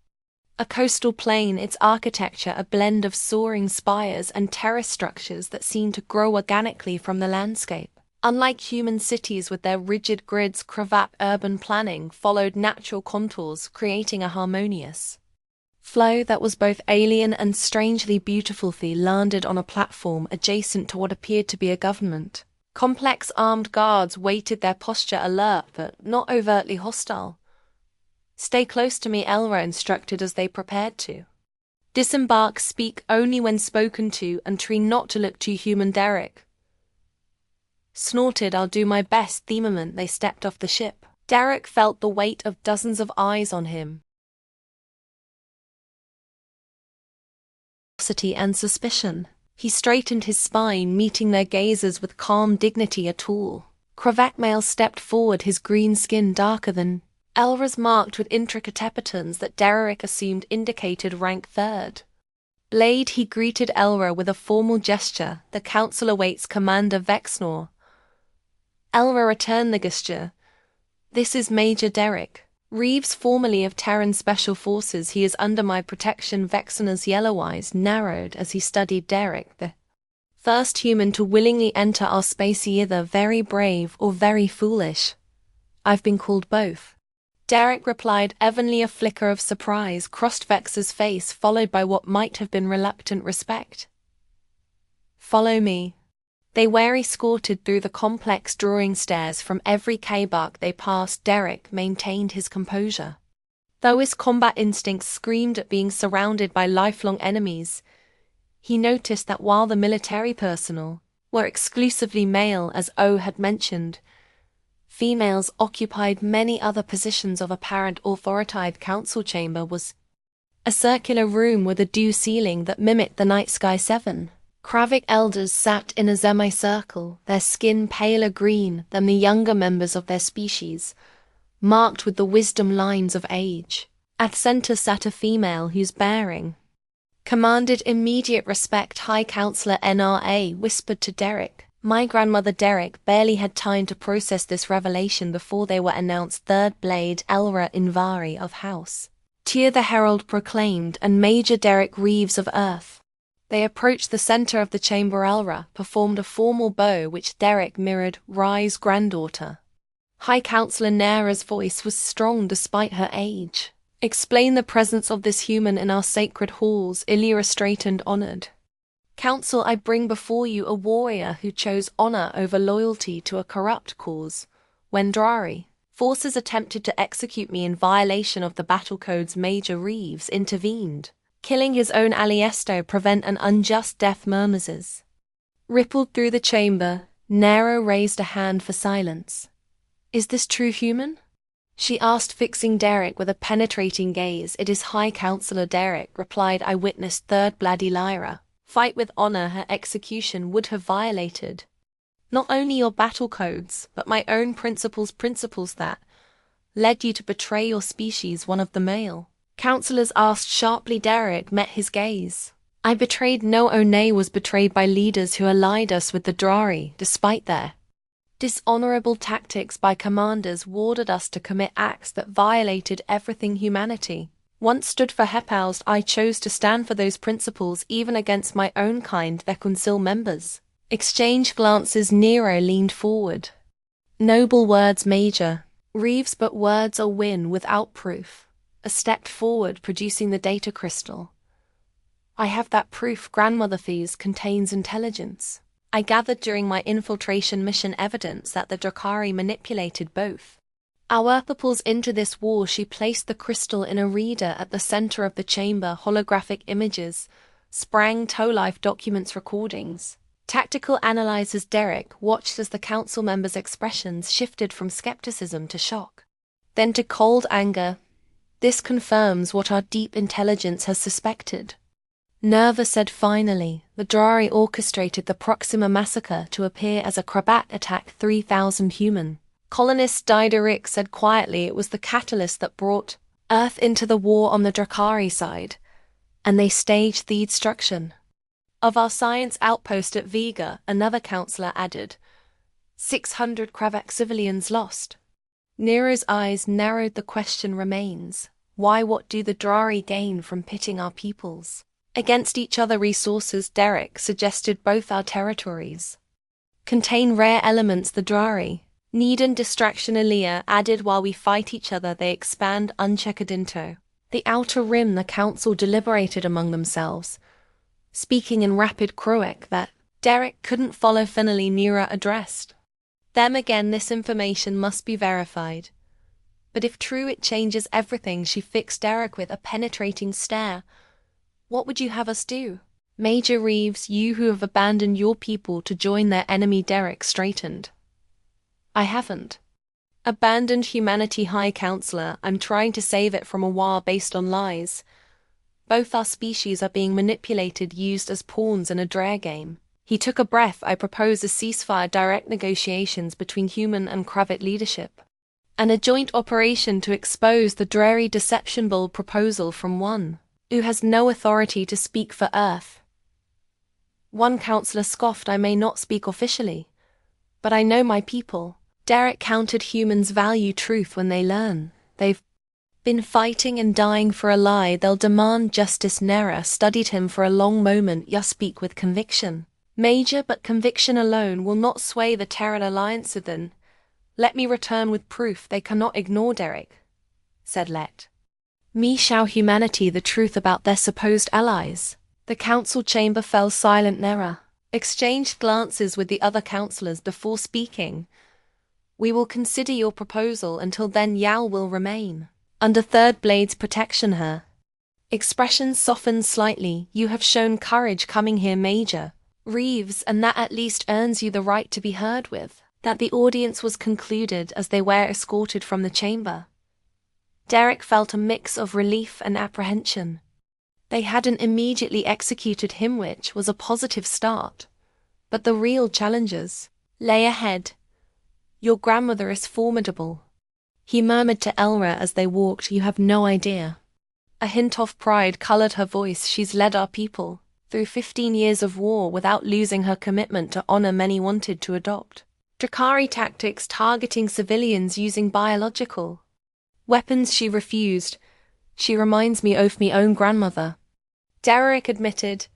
a coastal plain, its architecture a blend of soaring spires and terrace structures that seemed to grow organically from the landscape. Unlike human cities with their rigid grids, Kravak urban planning followed natural contours, creating a harmonious flow that was both alien and strangely beautiful. They landed on a platform adjacent to what appeared to be a government. Complex armed guards waited, their posture alert but not overtly hostile. Stay close to me, Elra instructed as they prepared to disembark. Speak only when spoken to and try not to look too human. Derek snorted "I'll do my best" the moment they stepped off the ship. Derek felt the weight of dozens of eyes on him. Curiosity and suspicion. He straightened his spine, meeting their gazes with calm dignity at all. Cravatmail stepped forward, his green skin darker than Elra's, marked with intricate epitons that Derek assumed indicated rank third. Blade, he greeted Elra with a formal gesture. "The council awaits Commander Vexnor." Elra returned the gesture. "This is Major Derek Reeves, formerly of Terran Special Forces. He is under my protection." Vexnor's yellow eyes narrowed as he studied Derek, the first human to willingly enter our space, either very brave or very foolish. "I've been called both," Derek replied. Evenly a flicker of surprise crossed Vex's face, followed by what might have been reluctant respect. "Follow me." They were escorted through the complex drawing stairs. From every K-bark they passed, Derek maintained his composure. Though his combat instincts screamed at being surrounded by lifelong enemies, he noticed that while the military personnel were exclusively male, as O had mentioned, females occupied many other positions of apparent authority. The council chamber was a circular room with a due ceiling that mimicked the night sky. 7 Kravik elders sat in a semicircle, their skin paler green than the younger members of their species, marked with the wisdom lines of age. At center sat a female whose bearing commanded immediate respect. High Counselor NRA whispered to Derek. My grandmother. Derek barely had time to process this revelation before they were announced. Third Blade Elra Invari of House Tyr the Herald proclaimed, and Major Derek Reeves of Earth. They approached the center of the chamber. Elra performed a formal bow which Derek mirrored. Rise, granddaughter. High Counselor Nara's voice was strong despite her age. Explain the presence of this human in our sacred halls. Illyra straightened, honored. Council, I bring before you a warrior who chose honor over loyalty to a corrupt cause. When Drari forces attempted to execute me in violation of the battle codes, Major Reeves intervened, killing his own Aliesto prevent an unjust death. Murmurs rippled through the chamber. Nero raised a hand for silence. Is this true, human? She asked, fixing Derek with a penetrating gaze. It is, High Counselor. Derek replied. I witnessed Third Bloody Lyra fight with honor. Her execution would have violated not only your battle codes, but my own principles that led you to betray your species. One of the male counselors asked sharply. Derek met his gaze. I betrayed no One was betrayed by leaders who allied us with the Drari, despite their dishonorable tactics by commanders warded us to commit acts that violated everything humanity once stood for. Hepaus, I chose to stand for those principles even against my own kind. Their council members exchanged glances. Nero leaned forward. Noble words, Major Reeves, but words are win without proof. A stepped forward, producing the data crystal. I have that proof. Grandmother Fees contains intelligence. I gathered during my infiltration mission evidence that the Drakari manipulated both our peoples into this war. She placed the crystal in a reader at the center of the chamber. Holographic images sprang to life. Documents, recordings. Tactical analyzers. Derek watched as the council members' expressions shifted from skepticism to shock, then to cold anger. This confirms what our deep intelligence has suspected. Nerva said finally. The Drari orchestrated the Proxima massacre to appear as a Krabat attack. 3,000 human colonists died. Eric said quietly. It was the catalyst that brought Earth into the war on the Drakari side, and they staged the destruction of our science outpost at Vega. Another counselor added. 600 Kravak civilians lost. Nero's eyes narrowed. The question remains, why? What do the Drari gain from pitting our peoples against each other? Resources. Derek suggested both our territories contain rare elements. The Drari need and distraction. Elia added, while we fight each other they expand. Unchecked into the outer rim. The council deliberated among themselves, speaking in rapid Croat that Derek couldn't follow. Finally Nera addressed them again. This information must be verified, but if true it changes everything. She fixed Derek with a penetrating stare. What would you have us do? Major Reeves, you who have abandoned your people to join their enemy. Derek straightened. I haven't abandoned humanity, High Counselor. I'm trying to save it from a war based on lies. Both our species are being manipulated, used as pawns in a dare game. He took a breath. I propose a ceasefire, direct negotiations between human and Kravit leadership, and a joint operation to expose the dreary deception. Bold proposal from one who has no authority to speak for Earth. One counselor scoffed. I may not speak officially, but I know my people. Derek countered. Humans value truth when they learn they've been fighting and dying for a lie. They'll demand justice. Nera studied him for a long moment. You speak with conviction, Major, but conviction alone will not sway the Terran Alliance. Then let me return with proof they cannot ignore. Derek said, let me show humanity the truth about their supposed allies. The council chamber fell silent. Nera exchanged glances with the other counselors before speaking. We will consider your proposal. Until then, Yao will remain under Third Blade's protection. Her expression softened slightly. You have shown courage coming here, Major Reeves, and that at least earns you the right to be heard with. That the audience was concluded as they were escorted from the chamber. Derek felt a mix of relief and apprehension. They hadn't immediately executed him, which was a positive start. But the real challenges lay ahead. Your grandmother is formidable, he murmured to Elra as they walked. You have no idea. A hint of pride colored her voice. She's led our people through 15 years of war without losing her commitment to honor many wanted to adopt. Drakari tactics targeting civilians using biological weapons she refused. She reminds me of me own grandmother, Derek admitted.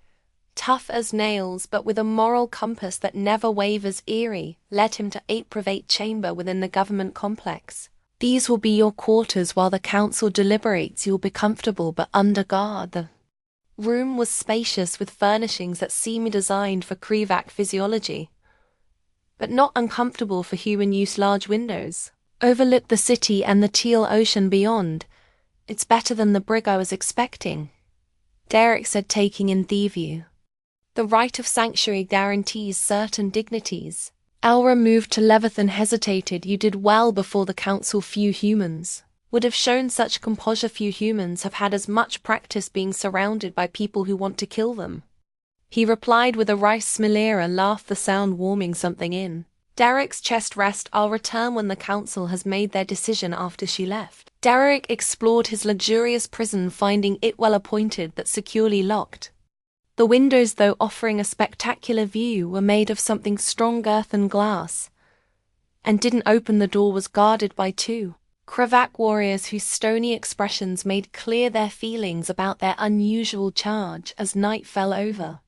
Tough as nails, but with a moral compass that never wavers. Eerie led him to a private chamber within the government complex. These will be your quarters while the council deliberates. You'll be comfortable but under guard. The room was spacious with furnishings that seemed designed for Krivak physiology, but not uncomfortable for human use. Large windows overlooked the city and the teal ocean beyond. It's better than the brig I was expecting, Derek said, taking in the view. The right of sanctuary guarantees certain dignities. Elra moved to Levithan, hesitated. You did well before the council. Few humans would have shown such composure. Few humans have had as much practice being surrounded by people who want to kill them, he replied with a wry Smilera laugh, the sound warming something in Derek's chest. Rest. I'll return when the council has made their decision. After she left, Derek explored his luxurious prison, finding it well appointed but securely locked. The windows, though offering a spectacular view, were made of something stronger than glass, and didn't open. The door was guarded by two Kravak warriors whose stony expressions made clear their feelings about their unusual charge. As night fell over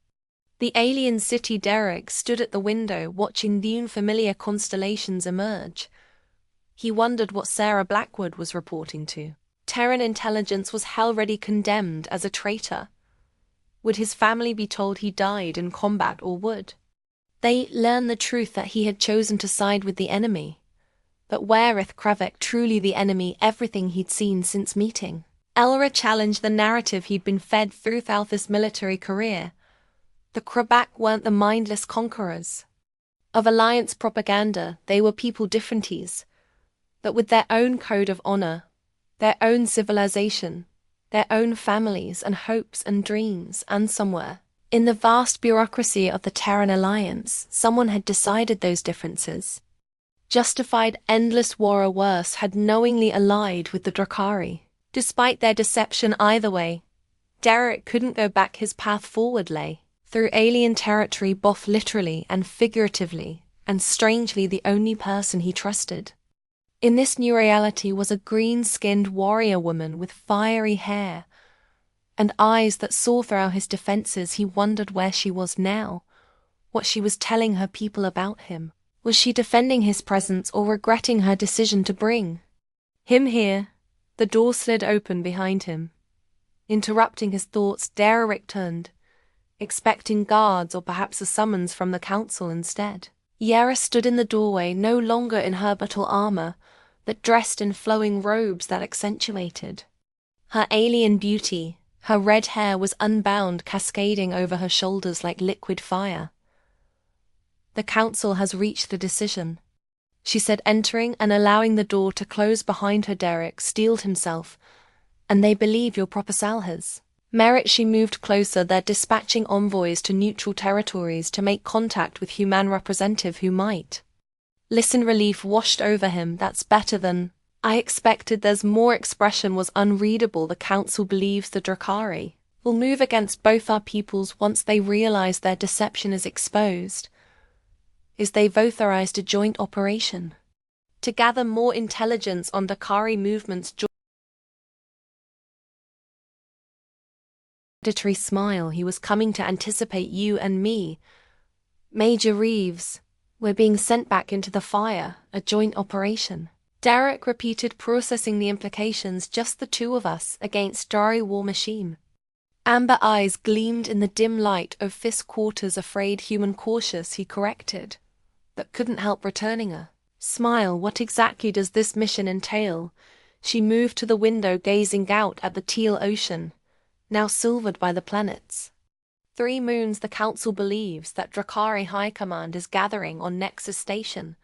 the alien city, Derek stood at the window watching the unfamiliar constellations emerge. He wondered what Sarah Blackwood was reporting to. Terran intelligence was already condemned as a traitor. Would his family be told he died in combat, or would they learn the truth that he had chosen to side with the enemy? But were Kravik truly the enemy? Everything he'd seen since meeting Elra challenged the narrative he'd been fed throughout this military career. The Kravik weren't the mindless conquerors of Alliance propaganda. They were people differenties, but with their own code of honor, their own civilization, their own families and hopes and dreams. And somewhere in the vast bureaucracy of the Terran Alliance, someone had decided those differences justified endless war, or worse, had knowingly allied with the Drakari. Despite their deception either way, Derek couldn't go back. His path forward lay through alien territory, both literally and figuratively, and strangely the only person he trusted in this new reality was a green-skinned warrior woman with fiery hair and eyes that saw through his defenses. He wondered where she was now, what she was telling her people about him. Was she defending his presence or regretting her decision to bring him here? The door slid open behind him, interrupting his thoughts. Derek turned, expecting guards or perhaps a summons from the council instead. Yara stood in the doorway, no longer in her battle armor, but dressed in flowing robes that accentuated her alien beauty. Her red hair was unbound, cascading over her shoulders like liquid fire. "The council has reached a decision," she said, entering and allowing the door to close behind her. Derek steeled himself. "And they believe your proposal has merit." She moved closer. "They're dispatching envoys to neutral territories to make contact with human representative who might listen." Relief washed over him. "That's better than I expected." There's more. Expression was unreadable. "The council believes the Drakari will move against both our peoples once they realize their deception is exposed. They've authorized a joint operation to gather more intelligence on Drakari movements." Auditory smile. "He was coming to anticipate you and me. Major Reeves, we're being sent back into the fire, a joint operation." Derek repeated, processing the implications. "Just the two of us against Dari war machine." Amber eyes gleamed in the dim light of Fisk quarters. "Afraid human cautious," he corrected, but couldn't help returning a smile. "What exactly does this mission entail?" She moved to the window, gazing out at the teal ocean, now silvered by the planets. 3 moons. "The council believes that Drakari High Command is gathering on Nexus Station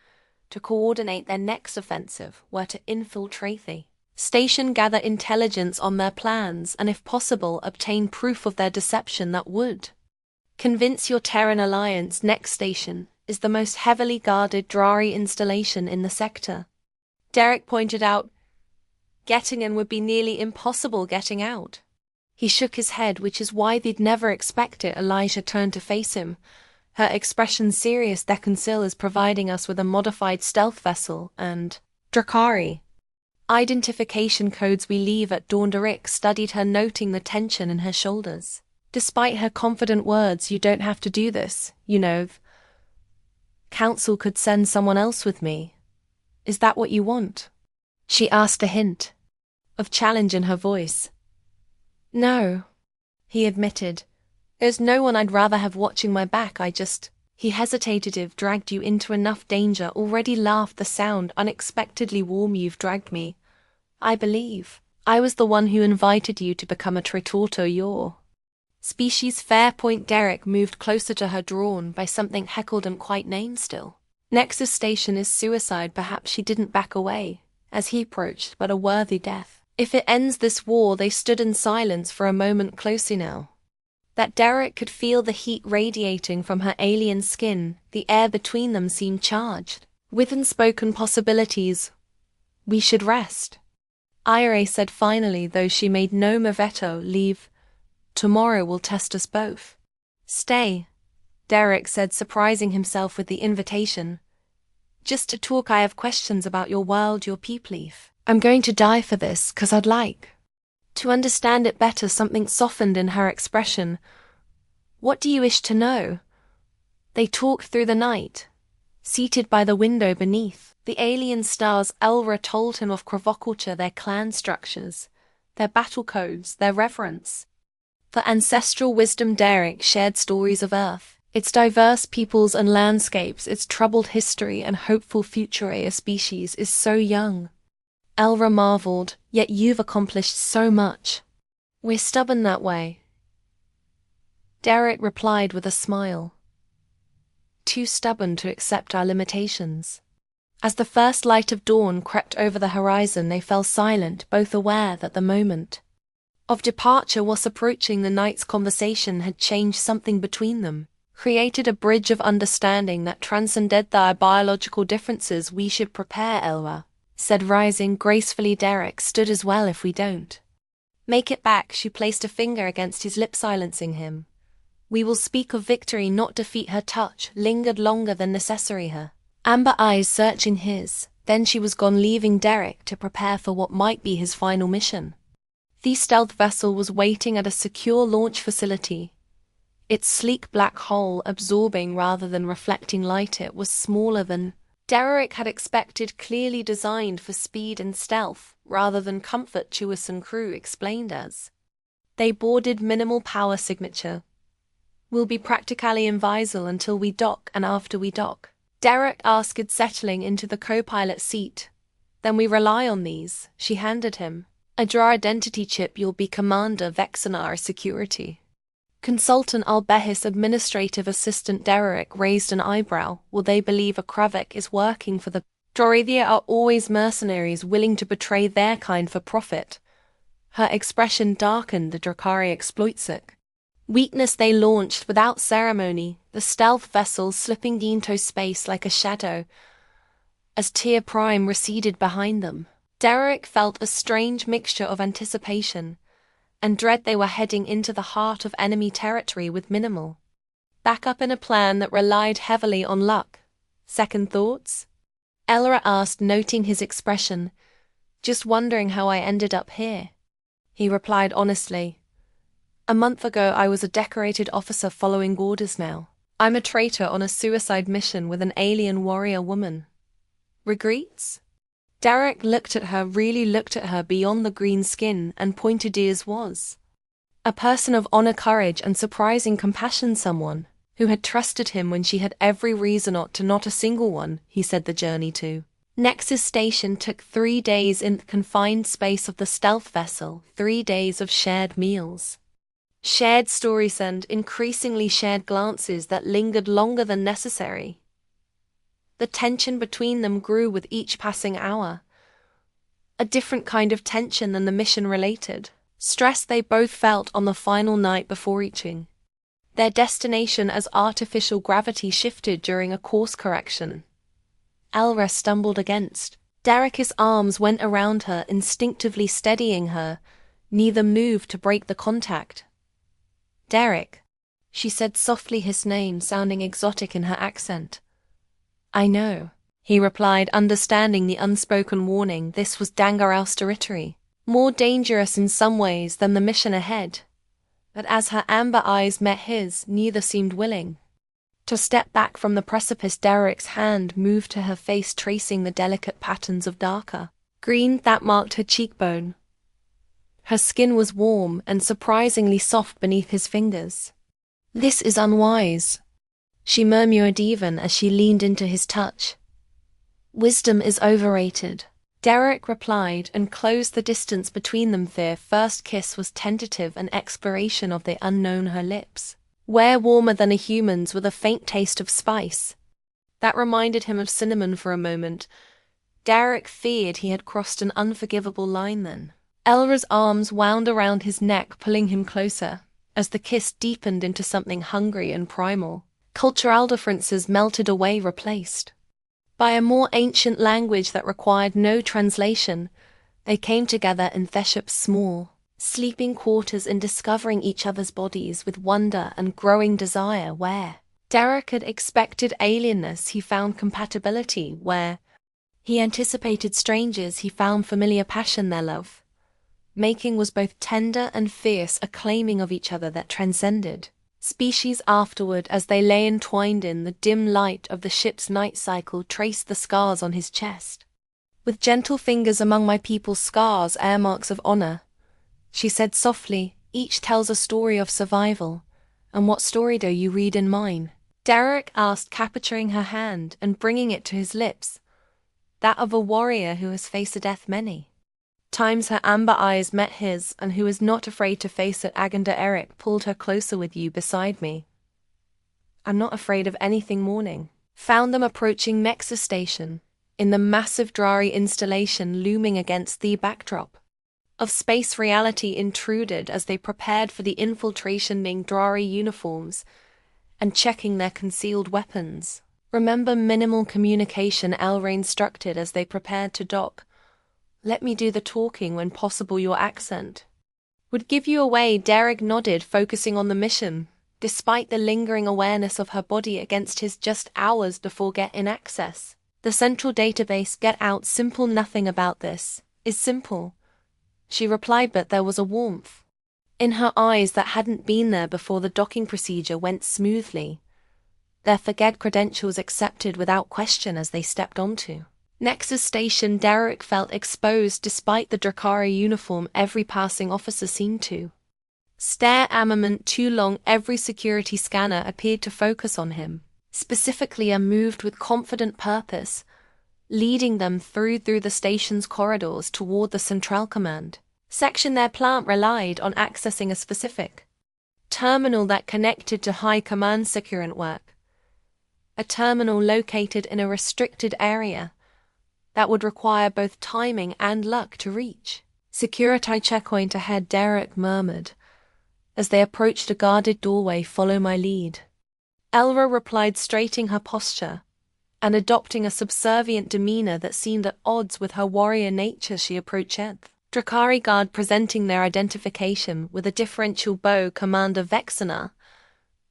to coordinate their next offensive, were to infiltrate the station, gather intelligence on their plans, and if possible obtain proof of their deception that would convince your Terran alliance. Next station is the most heavily guarded Drari installation in the sector." Derek pointed out, "Getting in would be nearly impossible getting out." He shook his head, "Which is why they'd never expect it." Elijah turned to face him, her expression serious. "The Council is providing us with a modified stealth vessel and Drakari identification codes. We leave at dawn." Derek studied her, noting the tension in her shoulders. Despite her confident words, "You don't have to do this, you know. Council could send someone else with me. Is that what you want?" she asked, a hint of challenge in her voice. "No," he admitted. "There's no one I'd rather have watching my back. He hesitated. "I've dragged you into enough danger already." Laughed, the sound unexpectedly warm. "You've dragged me. I believe I was the one who invited you to become a traitor. Your species." Fair point. Derek moved closer to her, drawn by something heckled and quite named still. "Nexus Station is suicide." Perhaps she didn't back away as he approached, "but a worthy death. If it ends this war." They stood in silence for a moment, closer now that Derek could feel the heat radiating from her alien skin. The air between them seemed charged with unspoken possibilities. "We should rest," Ira said finally, though she made no veto. "Leave. Tomorrow will test us both." "Stay," Derek said, surprising himself with the invitation. "Just to talk. I have questions about your world, your people. I'm going to die for this, 'cause I'd like to understand it better." Something softened in her expression. "What do you wish to know?" They talked through the night, seated by the window beneath the alien stars. Elra told him of Kravokulture, their clan structures, their battle codes, their reverence for ancestral wisdom. Derek shared stories of Earth, its diverse peoples and landscapes, its troubled history and hopeful future. "A species is so young," Elra marveled, "yet you've accomplished so much." "We're stubborn that way," Derek replied with a smile. "Too stubborn to accept our limitations." As the first light of dawn crept over the horizon, they fell silent, both aware that the moment of departure was approaching. The night's conversation had changed something between them, created a bridge of understanding that transcended their biological differences. "We should prepare," Elra said, rising gracefully. Derek stood as well. "If we don't make it back." She placed a finger against his lip, silencing him. "We will speak of victory, not defeat." Her touch lingered longer than necessary, her amber eyes searching his. Then she was gone, leaving Derek to prepare for what might be his final mission. The stealth vessel was waiting at a secure launch facility. Its sleek black hull, absorbing rather than reflecting light, it was smaller than Derek had expected, clearly designed for speed and stealth, rather than comfort. Chewis and crew explained as they boarded. "Minimal power signature. We'll be practically invisible until we dock, and after we dock," Derek asked, settling into the co-pilot seat. "Then we rely on these," she handed him A draw identity chip. You'll be Commander Vexenar Security. Consultant Albehis Administrative Assistant Derek raised an eyebrow. Will they believe a Kravik is working for the Droithia are always mercenaries willing to betray their kind for profit. Her expression darkened. The Drakari exploits it. Weakness. They launched without ceremony, the stealth vessel slipping into space like a shadow as Tier Prime receded behind them. Derek felt a strange mixture of anticipation and dread. They were heading into the heart of enemy territory with minimal backup in a plan that relied heavily on luck. Second thoughts? Elra asked, noting his expression. Just wondering how I ended up here. He replied honestly. A month ago I was a decorated officer following orders now. I'm a traitor on a suicide mission with an alien warrior woman. Regrets? Derek looked at her, really looked at her beyond the green skin, and pointed ears was. A person of honor, courage, and surprising compassion, someone who had trusted him when she had every reason to not a single one, he said the journey to Nexus Station took 3 days in the confined space of the stealth vessel, 3 days of shared meals. Shared stories and increasingly shared glances that lingered longer than necessary. The tension between them grew with each passing hour. A different kind of tension than the mission-related stress they both felt on the final night before reaching their destination as artificial gravity shifted during a course correction. Elra stumbled against Derek's arms, went around her, instinctively steadying her. Neither moved to break the contact. Derek, she said softly, his name sounding exotic in her accent. I know, he replied, understanding the unspoken warning. This was Dangaral's territory, more dangerous in some ways than the mission ahead. But as her amber eyes met his, neither seemed willing to step back from the precipice. Derek's hand moved to her face, tracing the delicate patterns of darker green that marked her cheekbone. Her skin was warm and surprisingly soft beneath his fingers. This is unwise, she murmured even as she leaned into his touch. Wisdom is overrated, Derek replied, and closed the distance between them. Their first kiss was tentative, an exploration of the unknown. Her lips were warmer than a human's, with a faint taste of spice that reminded him of cinnamon for a moment. Derek feared he had crossed an unforgivable line then. Elra's arms wound around his neck, pulling him closer, as the kiss deepened into something hungry and primal. Cultural differences melted away, replaced by a more ancient language that required no translation. They came together in Theshup's small sleeping quarters and discovering each other's bodies with wonder and growing desire. Where Derek had expected alienness, he found compatibility. Where he anticipated strangers, he found familiar passion. Their love making was both tender and fierce, a claiming of each other that transcended species. Afterward, as they lay entwined in the dim light of the ship's night cycle, traced the scars on his chest. With gentle fingers among my people's scars, air marks of honor, she said softly, each tells a story of survival. And what story do you read in mine? Derek asked, capturing her hand and bringing it to his lips. That of a warrior who has faced a death many times. Her amber eyes met his, and who is not afraid to face it. Aganda Eric pulled her closer. With you beside me, I'm not afraid of anything. Morning found them approaching Nexus Station, in the massive Drari installation looming against the backdrop of space. Reality intruded as they prepared for the infiltration, in Drari uniforms and checking their concealed weapons. Remember minimal communication, Elra instructed as they prepared to dock. Let me do the talking when possible. Your accent would give you away. Derek nodded, focusing on the mission, despite the lingering awareness of her body against his just hours before get in access. The central database, get out. Simple. Nothing about this is simple, she replied, but there was a warmth in her eyes that hadn't been there before. The docking procedure went smoothly, their forget credentials accepted without question as they stepped onto Nexus Station. Derek felt exposed despite the Drakari uniform. Every passing officer seemed to stare armament too long. Every security scanner appeared to focus on him specifically, and moved with confident purpose, leading them through the station's corridors toward the Central Command. section. Their plant relied on accessing a specific terminal that connected to high command security work. A terminal located in a restricted area that would require both timing and luck to reach. Security checkpoint ahead, Derek murmured. As they approached a guarded doorway, follow my lead. Elra replied, straightening her posture and adopting a subservient demeanor that seemed at odds with her warrior nature. She approached Drakari guard presenting their identification with a differential bow, Commander Vexana,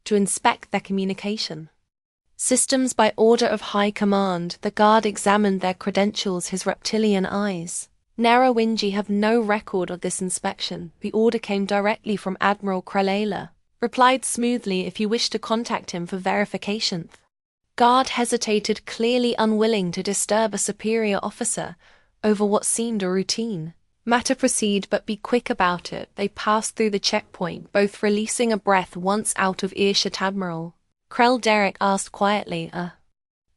to inspect their communication systems. By order of High Command, the guard examined their credentials, his reptilian eyes. Narrowinji have no record of this inspection. The order came directly from Admiral Krelela. Replied smoothly, if you wish to contact him for verification. Guard hesitated, clearly unwilling to disturb a superior officer over what seemed a routine matter. Proceed, but be quick about it. They passed through the checkpoint, both releasing a breath once out of earshot. Admiral Krell, Derek asked quietly,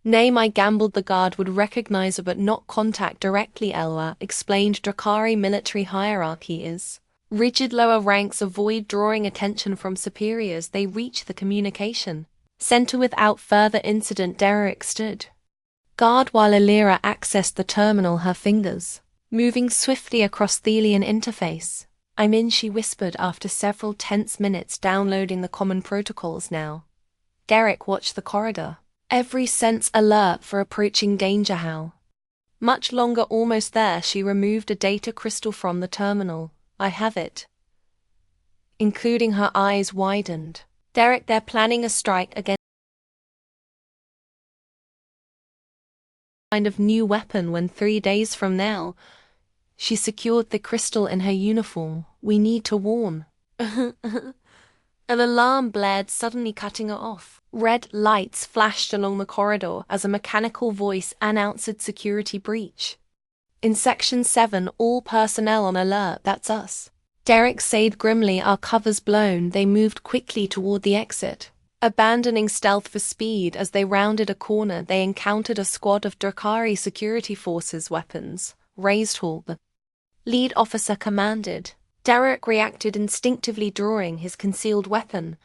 name I gambled the guard would recognize her but not contact directly. Elwa explained, Drakari military hierarchy is rigid. Lower ranks avoid drawing attention from superiors. They reach the communication center without further incident. Derek stood guard while Alira accessed the terminal, her fingers moving swiftly across the alien interface. I'm in, she whispered after several tense minutes downloading the common protocols now. Derek watched the corridor, every sense alert for approaching danger. How much longer? Almost there. She removed a data crystal from the terminal. I have it. Including her eyes widened. Derek, they're planning a strike against a kind of new weapon when 3 days from now. She secured the crystal in her uniform. We need to warn. An alarm blared, suddenly cutting her off. Red lights flashed along the corridor as a mechanical voice announced security breach. In Section 7, all personnel on alert. That's us. Derek said grimly, our cover's blown. They moved quickly toward the exit. Abandoning stealth for speed, as they rounded a corner, they encountered a squad of Drakari security forces, weapons raised. Hall, the lead officer commanded. Derek reacted instinctively, drawing his concealed weapon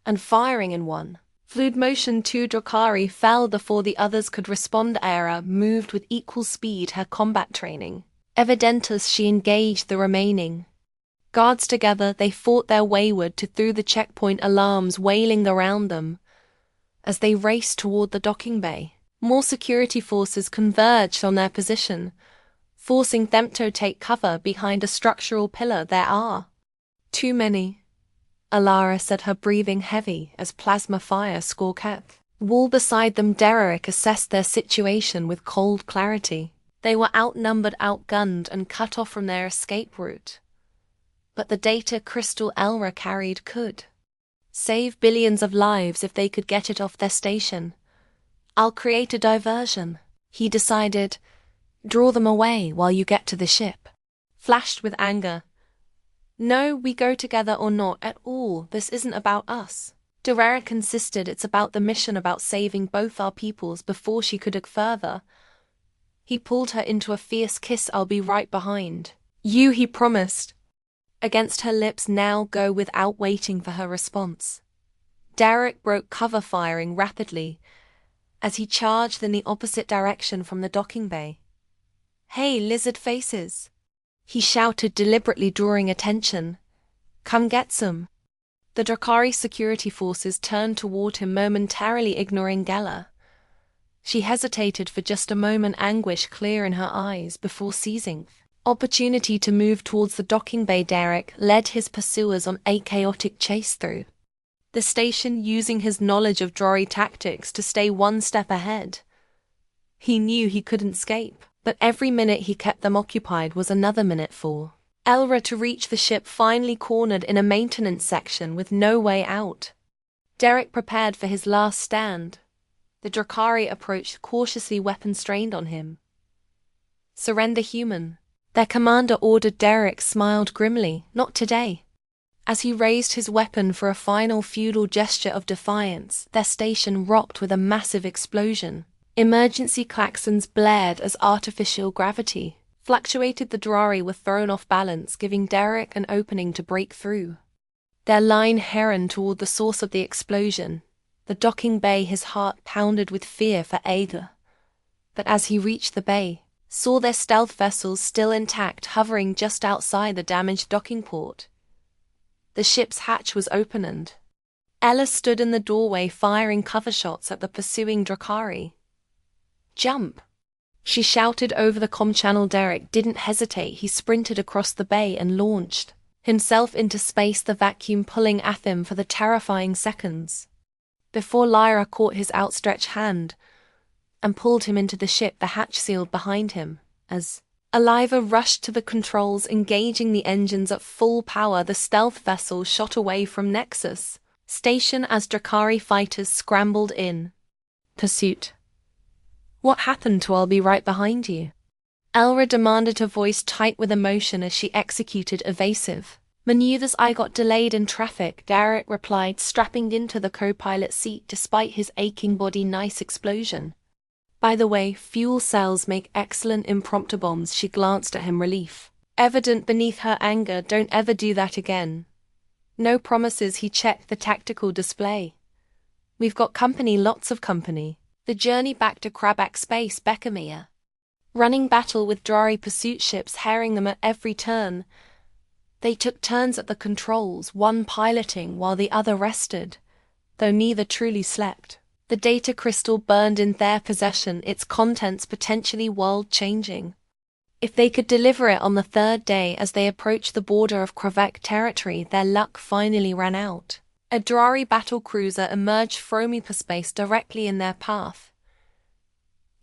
and firing in one fluid motion. 2 Drakari fell before the others could respond. Era moved with equal speed, her combat training evident as she engaged the remaining guards. Together they fought their wayward to through the checkpoint, alarms wailing around them as they raced toward the docking bay. More security forces converged on their position, forcing them to take cover behind a structural pillar. There are too many, Alara said, her breathing heavy as plasma fire scorched the wall beside them. Derek assessed their situation with cold clarity. They were outnumbered, outgunned, and cut off from their escape route. But the data crystal Elra carried could save billions of lives if they could get it off their station. I'll create a diversion, he decided. Draw them away while you get to the ship. Flashed with anger. No, we go together or not at all. This isn't about us. Derek insisted, it's about the mission, about saving both our peoples. Before she could look further, he pulled her into a fierce kiss. I'll be right behind you, he promised. Against her lips, now go, without waiting for her response. Derek broke cover, firing rapidly as he charged in the opposite direction from the docking bay. Hey, lizard faces, he shouted, deliberately drawing attention. Come get some. The Drakari security forces turned toward him, momentarily ignoring Gala. She hesitated for just a moment, anguish clear in her eyes, before seizing opportunity to move towards the docking bay. Derek led his pursuers on a chaotic chase through the station, using his knowledge of droid tactics to stay one step ahead. He knew he couldn't escape, but every minute he kept them occupied was another minute for Elra to reach the ship, finally cornered in a maintenance section with no way out. Derek prepared for his last stand. The Drakari approached cautiously, weapons strained on him. Surrender, human, their commander ordered. Derek smiled grimly. Not today. As he raised his weapon for a final feudal gesture of defiance, their station rocked with a massive explosion. Emergency klaxons blared as artificial gravity fluctuated the Drari were thrown off balance, giving Derek an opening to break through. Their line heron toward the source of the explosion, the docking bay, his heart pounded with fear for Ada. But as he reached the bay, saw their stealth vessels still intact, hovering just outside the damaged docking port. The ship's hatch was open and Ella stood in the doorway firing cover shots at the pursuing Drakari. "Jump!" she shouted over the comm channel. Derek didn't hesitate. He sprinted across the bay and launched himself into space, the vacuum pulling at him for the terrifying seconds. Before Lyra caught his outstretched hand and pulled him into the ship, the hatch sealed behind him. As Aliva rushed to the controls, engaging the engines at full power, the stealth vessel shot away from Nexus Station as Drakari fighters scrambled in pursuit. "What happened to I'll be right behind you?" Elra demanded, her voice tight with emotion as she executed evasive maneuvers. "I got delayed in traffic," Derek replied, strapping into the co-pilot seat despite his aching body. "Nice explosion. By the way, fuel cells make excellent impromptu bombs." She glanced at him, relief evident beneath her anger. "Don't ever do that again." "No promises." He checked the tactical display. "We've got company, lots of company." The journey back to Krabak Space, Beckermere. Running battle with Drari pursuit ships herring them at every turn. They took turns at the controls, one piloting while the other rested, though neither truly slept. The data crystal burned in their possession, its contents potentially world-changing. If they could deliver it on the third day as they approached the border of Krabak territory, their luck finally ran out. A Drari battlecruiser emerged from hyperspace directly in their path,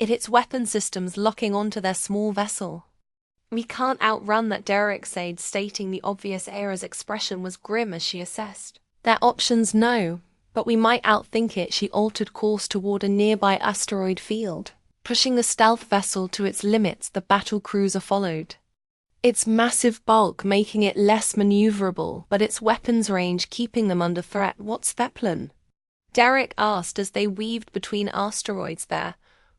its weapon systems locking onto their small vessel. "We can't outrun that," Derek said, stating the obvious. Era's expression was grim as she assessed their options. "No, but we might outthink it." She altered course toward a nearby asteroid field, pushing the stealth vessel to its limits. The battlecruiser followed, its massive bulk making it less maneuverable, but its weapons range keeping them under threat. "What's Zeppelin?" Derek asked as they weaved between asteroids. There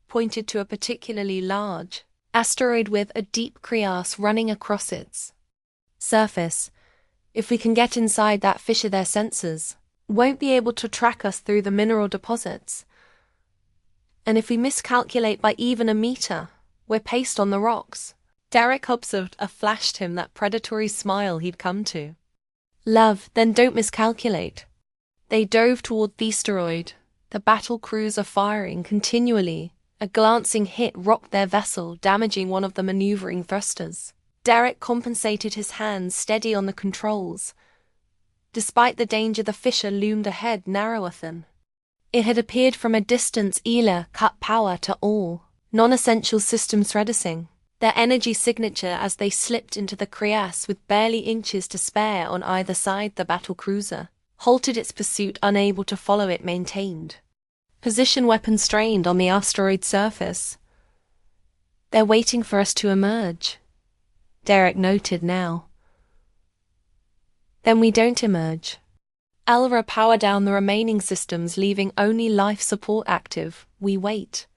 pointed to a particularly large asteroid with a deep crevasse running across its surface. "If we can get inside that fissure, their sensors won't be able to track us through the mineral deposits. And if we miscalculate by even a meter, we're pasted on the rocks." Derek observed flashed him that predatory smile he'd come to love. "Then don't miscalculate." They dove toward the asteroid, the battle cruiser firing continually. A glancing hit rocked their vessel, damaging one of the maneuvering thrusters. Derek compensated, his hands steady on the controls. Despite the danger, the fissure loomed ahead, narrower than it had appeared from a distance. Ela cut power to all non-essential systems, reducing their energy signature as they slipped into the crevasse with barely inches to spare on either side. The battlecruiser halted its pursuit, unable to follow it, maintained position, weapon strained on the asteroid surface. "They're waiting for us to emerge," Derek noted now. "Then we don't emerge." Elra powered down the remaining systems, leaving only life support active. "We wait."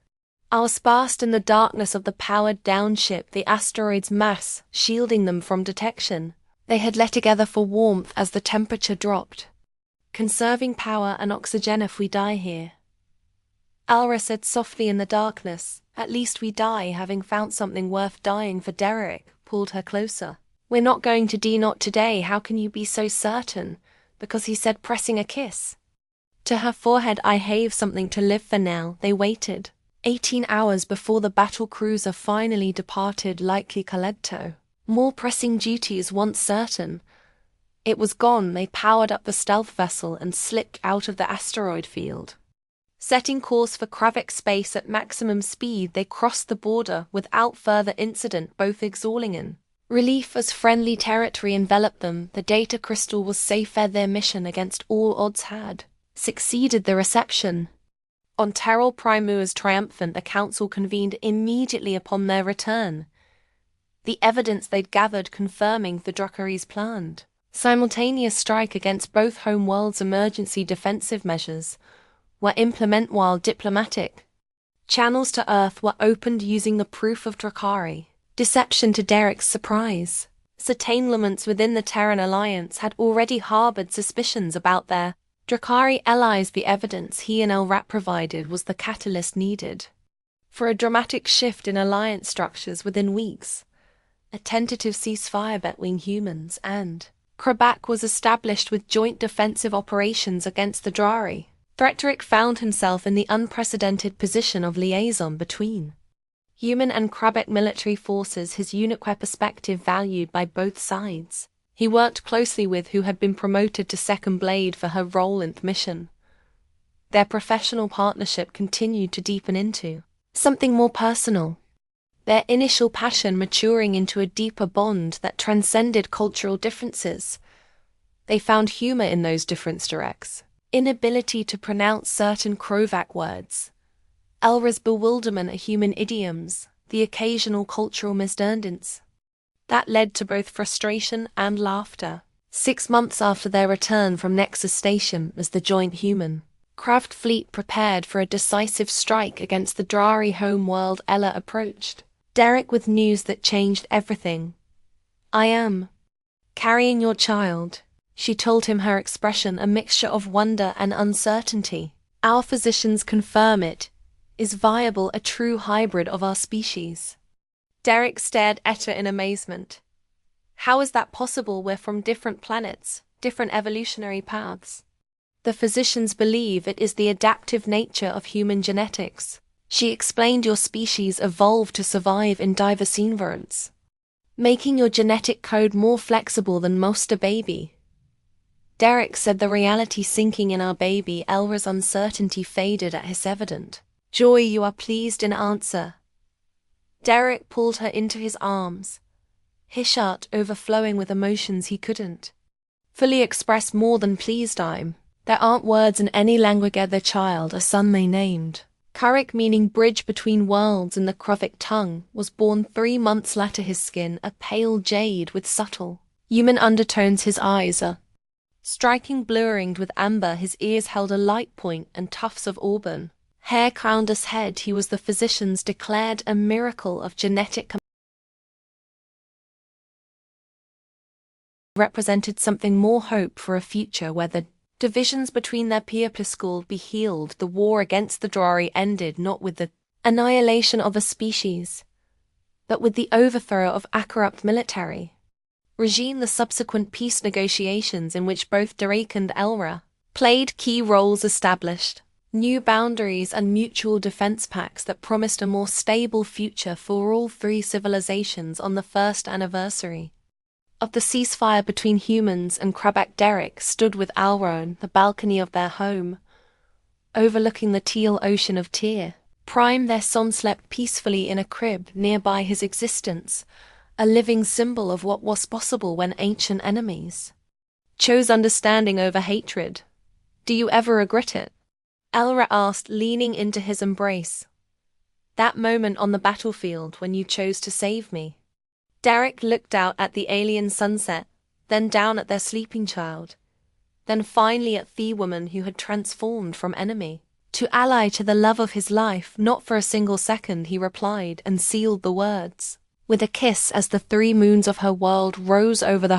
Ours basked in the darkness of the powered-down ship, the asteroid's mass shielding them from detection. They had let together for warmth as the temperature dropped. "Conserving power and oxygen if we die here," Alra said softly in the darkness. "At least we die having found something worth dying for." Derek pulled her closer. "We're not going to die, not today." "How can you be so certain?" "Because he said," pressing a kiss to her forehead. "I have something to live for now." They waited 18 hours before the battlecruiser finally departed, likely Caledto. More pressing duties once certain. It was gone. They powered up the stealth vessel and slipped out of the asteroid field. Setting course for Krabak Space at maximum speed, they crossed the border without further incident, both exhaling in relief as friendly territory enveloped them. The data crystal was safe. Their mission, against all odds, had succeeded. The reception on Terral Primu was triumphant. The council convened immediately upon their return, the evidence they'd gathered confirming the Drakari's planned simultaneous strike against both homeworlds. Emergency defensive measures were implemented while diplomatic channels to Earth were opened using the proof of Drakari. Deception to Derek's surprise. Certain elements within the Terran Alliance had already harbored suspicions about their Drakari allies. The evidence he and Elrat provided was the catalyst needed for a dramatic shift in alliance structures within weeks. A tentative ceasefire between humans and Krabak was established with joint defensive operations against the Drari. Thretirik found himself in the unprecedented position of liaison between human and Krabak military forces, his unique perspective valued by both sides. He worked closely with who had been promoted to second blade for her role in the mission. Their professional partnership continued to deepen into something more personal, their initial passion maturing into a deeper bond that transcended cultural differences. They found humor in those different directs. Inability to pronounce certain Krovak words, Elra's bewilderment at human idioms, the occasional cultural misdundance. That led to both frustration and laughter. 6 months after their return from Nexus Station as the joint human craft fleet prepared for a decisive strike against the Drari homeworld, Ella approached Derek with news that changed everything. "I am carrying your child," she told him, her expression a mixture of wonder and uncertainty. "Our physicians confirm it is viable, a true hybrid of our species." Derek stared at her in amazement. "How is that possible? We're from different planets, different evolutionary paths." "The physicians believe it is the adaptive nature of human genetics," she explained. "Your species evolved to survive in diverse environments, making your genetic code more flexible than most a baby." Derek said, the reality sinking in. "Our baby." Elra's uncertainty faded at his evident joy. "You are pleased in answer." Derek pulled her into his arms, his heart overflowing with emotions he couldn't fully express. "More than pleased, there aren't words in any language. The child, a son may named Karik, meaning bridge between worlds in the Krovik tongue, was born 3 months later. His skin a pale jade with subtle human undertones. His eyes a striking blurring with amber. His ears held a light point and tufts of auburn hair crowned his head. He was, the physicians declared, a miracle of genetic represented something more, hope for a future where the divisions between their people would be healed. The war against the Drari ended not with the annihilation of a species, but with the overthrow of a corrupt military regime. The subsequent peace negotiations, in which both Derek and Elra played key roles, established new boundaries and mutual defense pacts that promised a more stable future for all 3 civilizations. On the first anniversary of the ceasefire between humans and Krabak, Derek stood with Elra on the balcony of their home, overlooking the teal ocean of Tyr. Prime, their son, slept peacefully in a crib nearby, his existence a living symbol of what was possible when ancient enemies chose understanding over hatred. "Do you ever regret it?" Elra asked, leaning into his embrace. "That moment on the battlefield when you chose to save me?" Derek looked out at the alien sunset, then down at their sleeping child, then finally at the woman who had transformed from enemy to ally, to the love of his life. "Not for a single second," he replied, and sealed the words with a kiss as the 3 moons of her world rose over the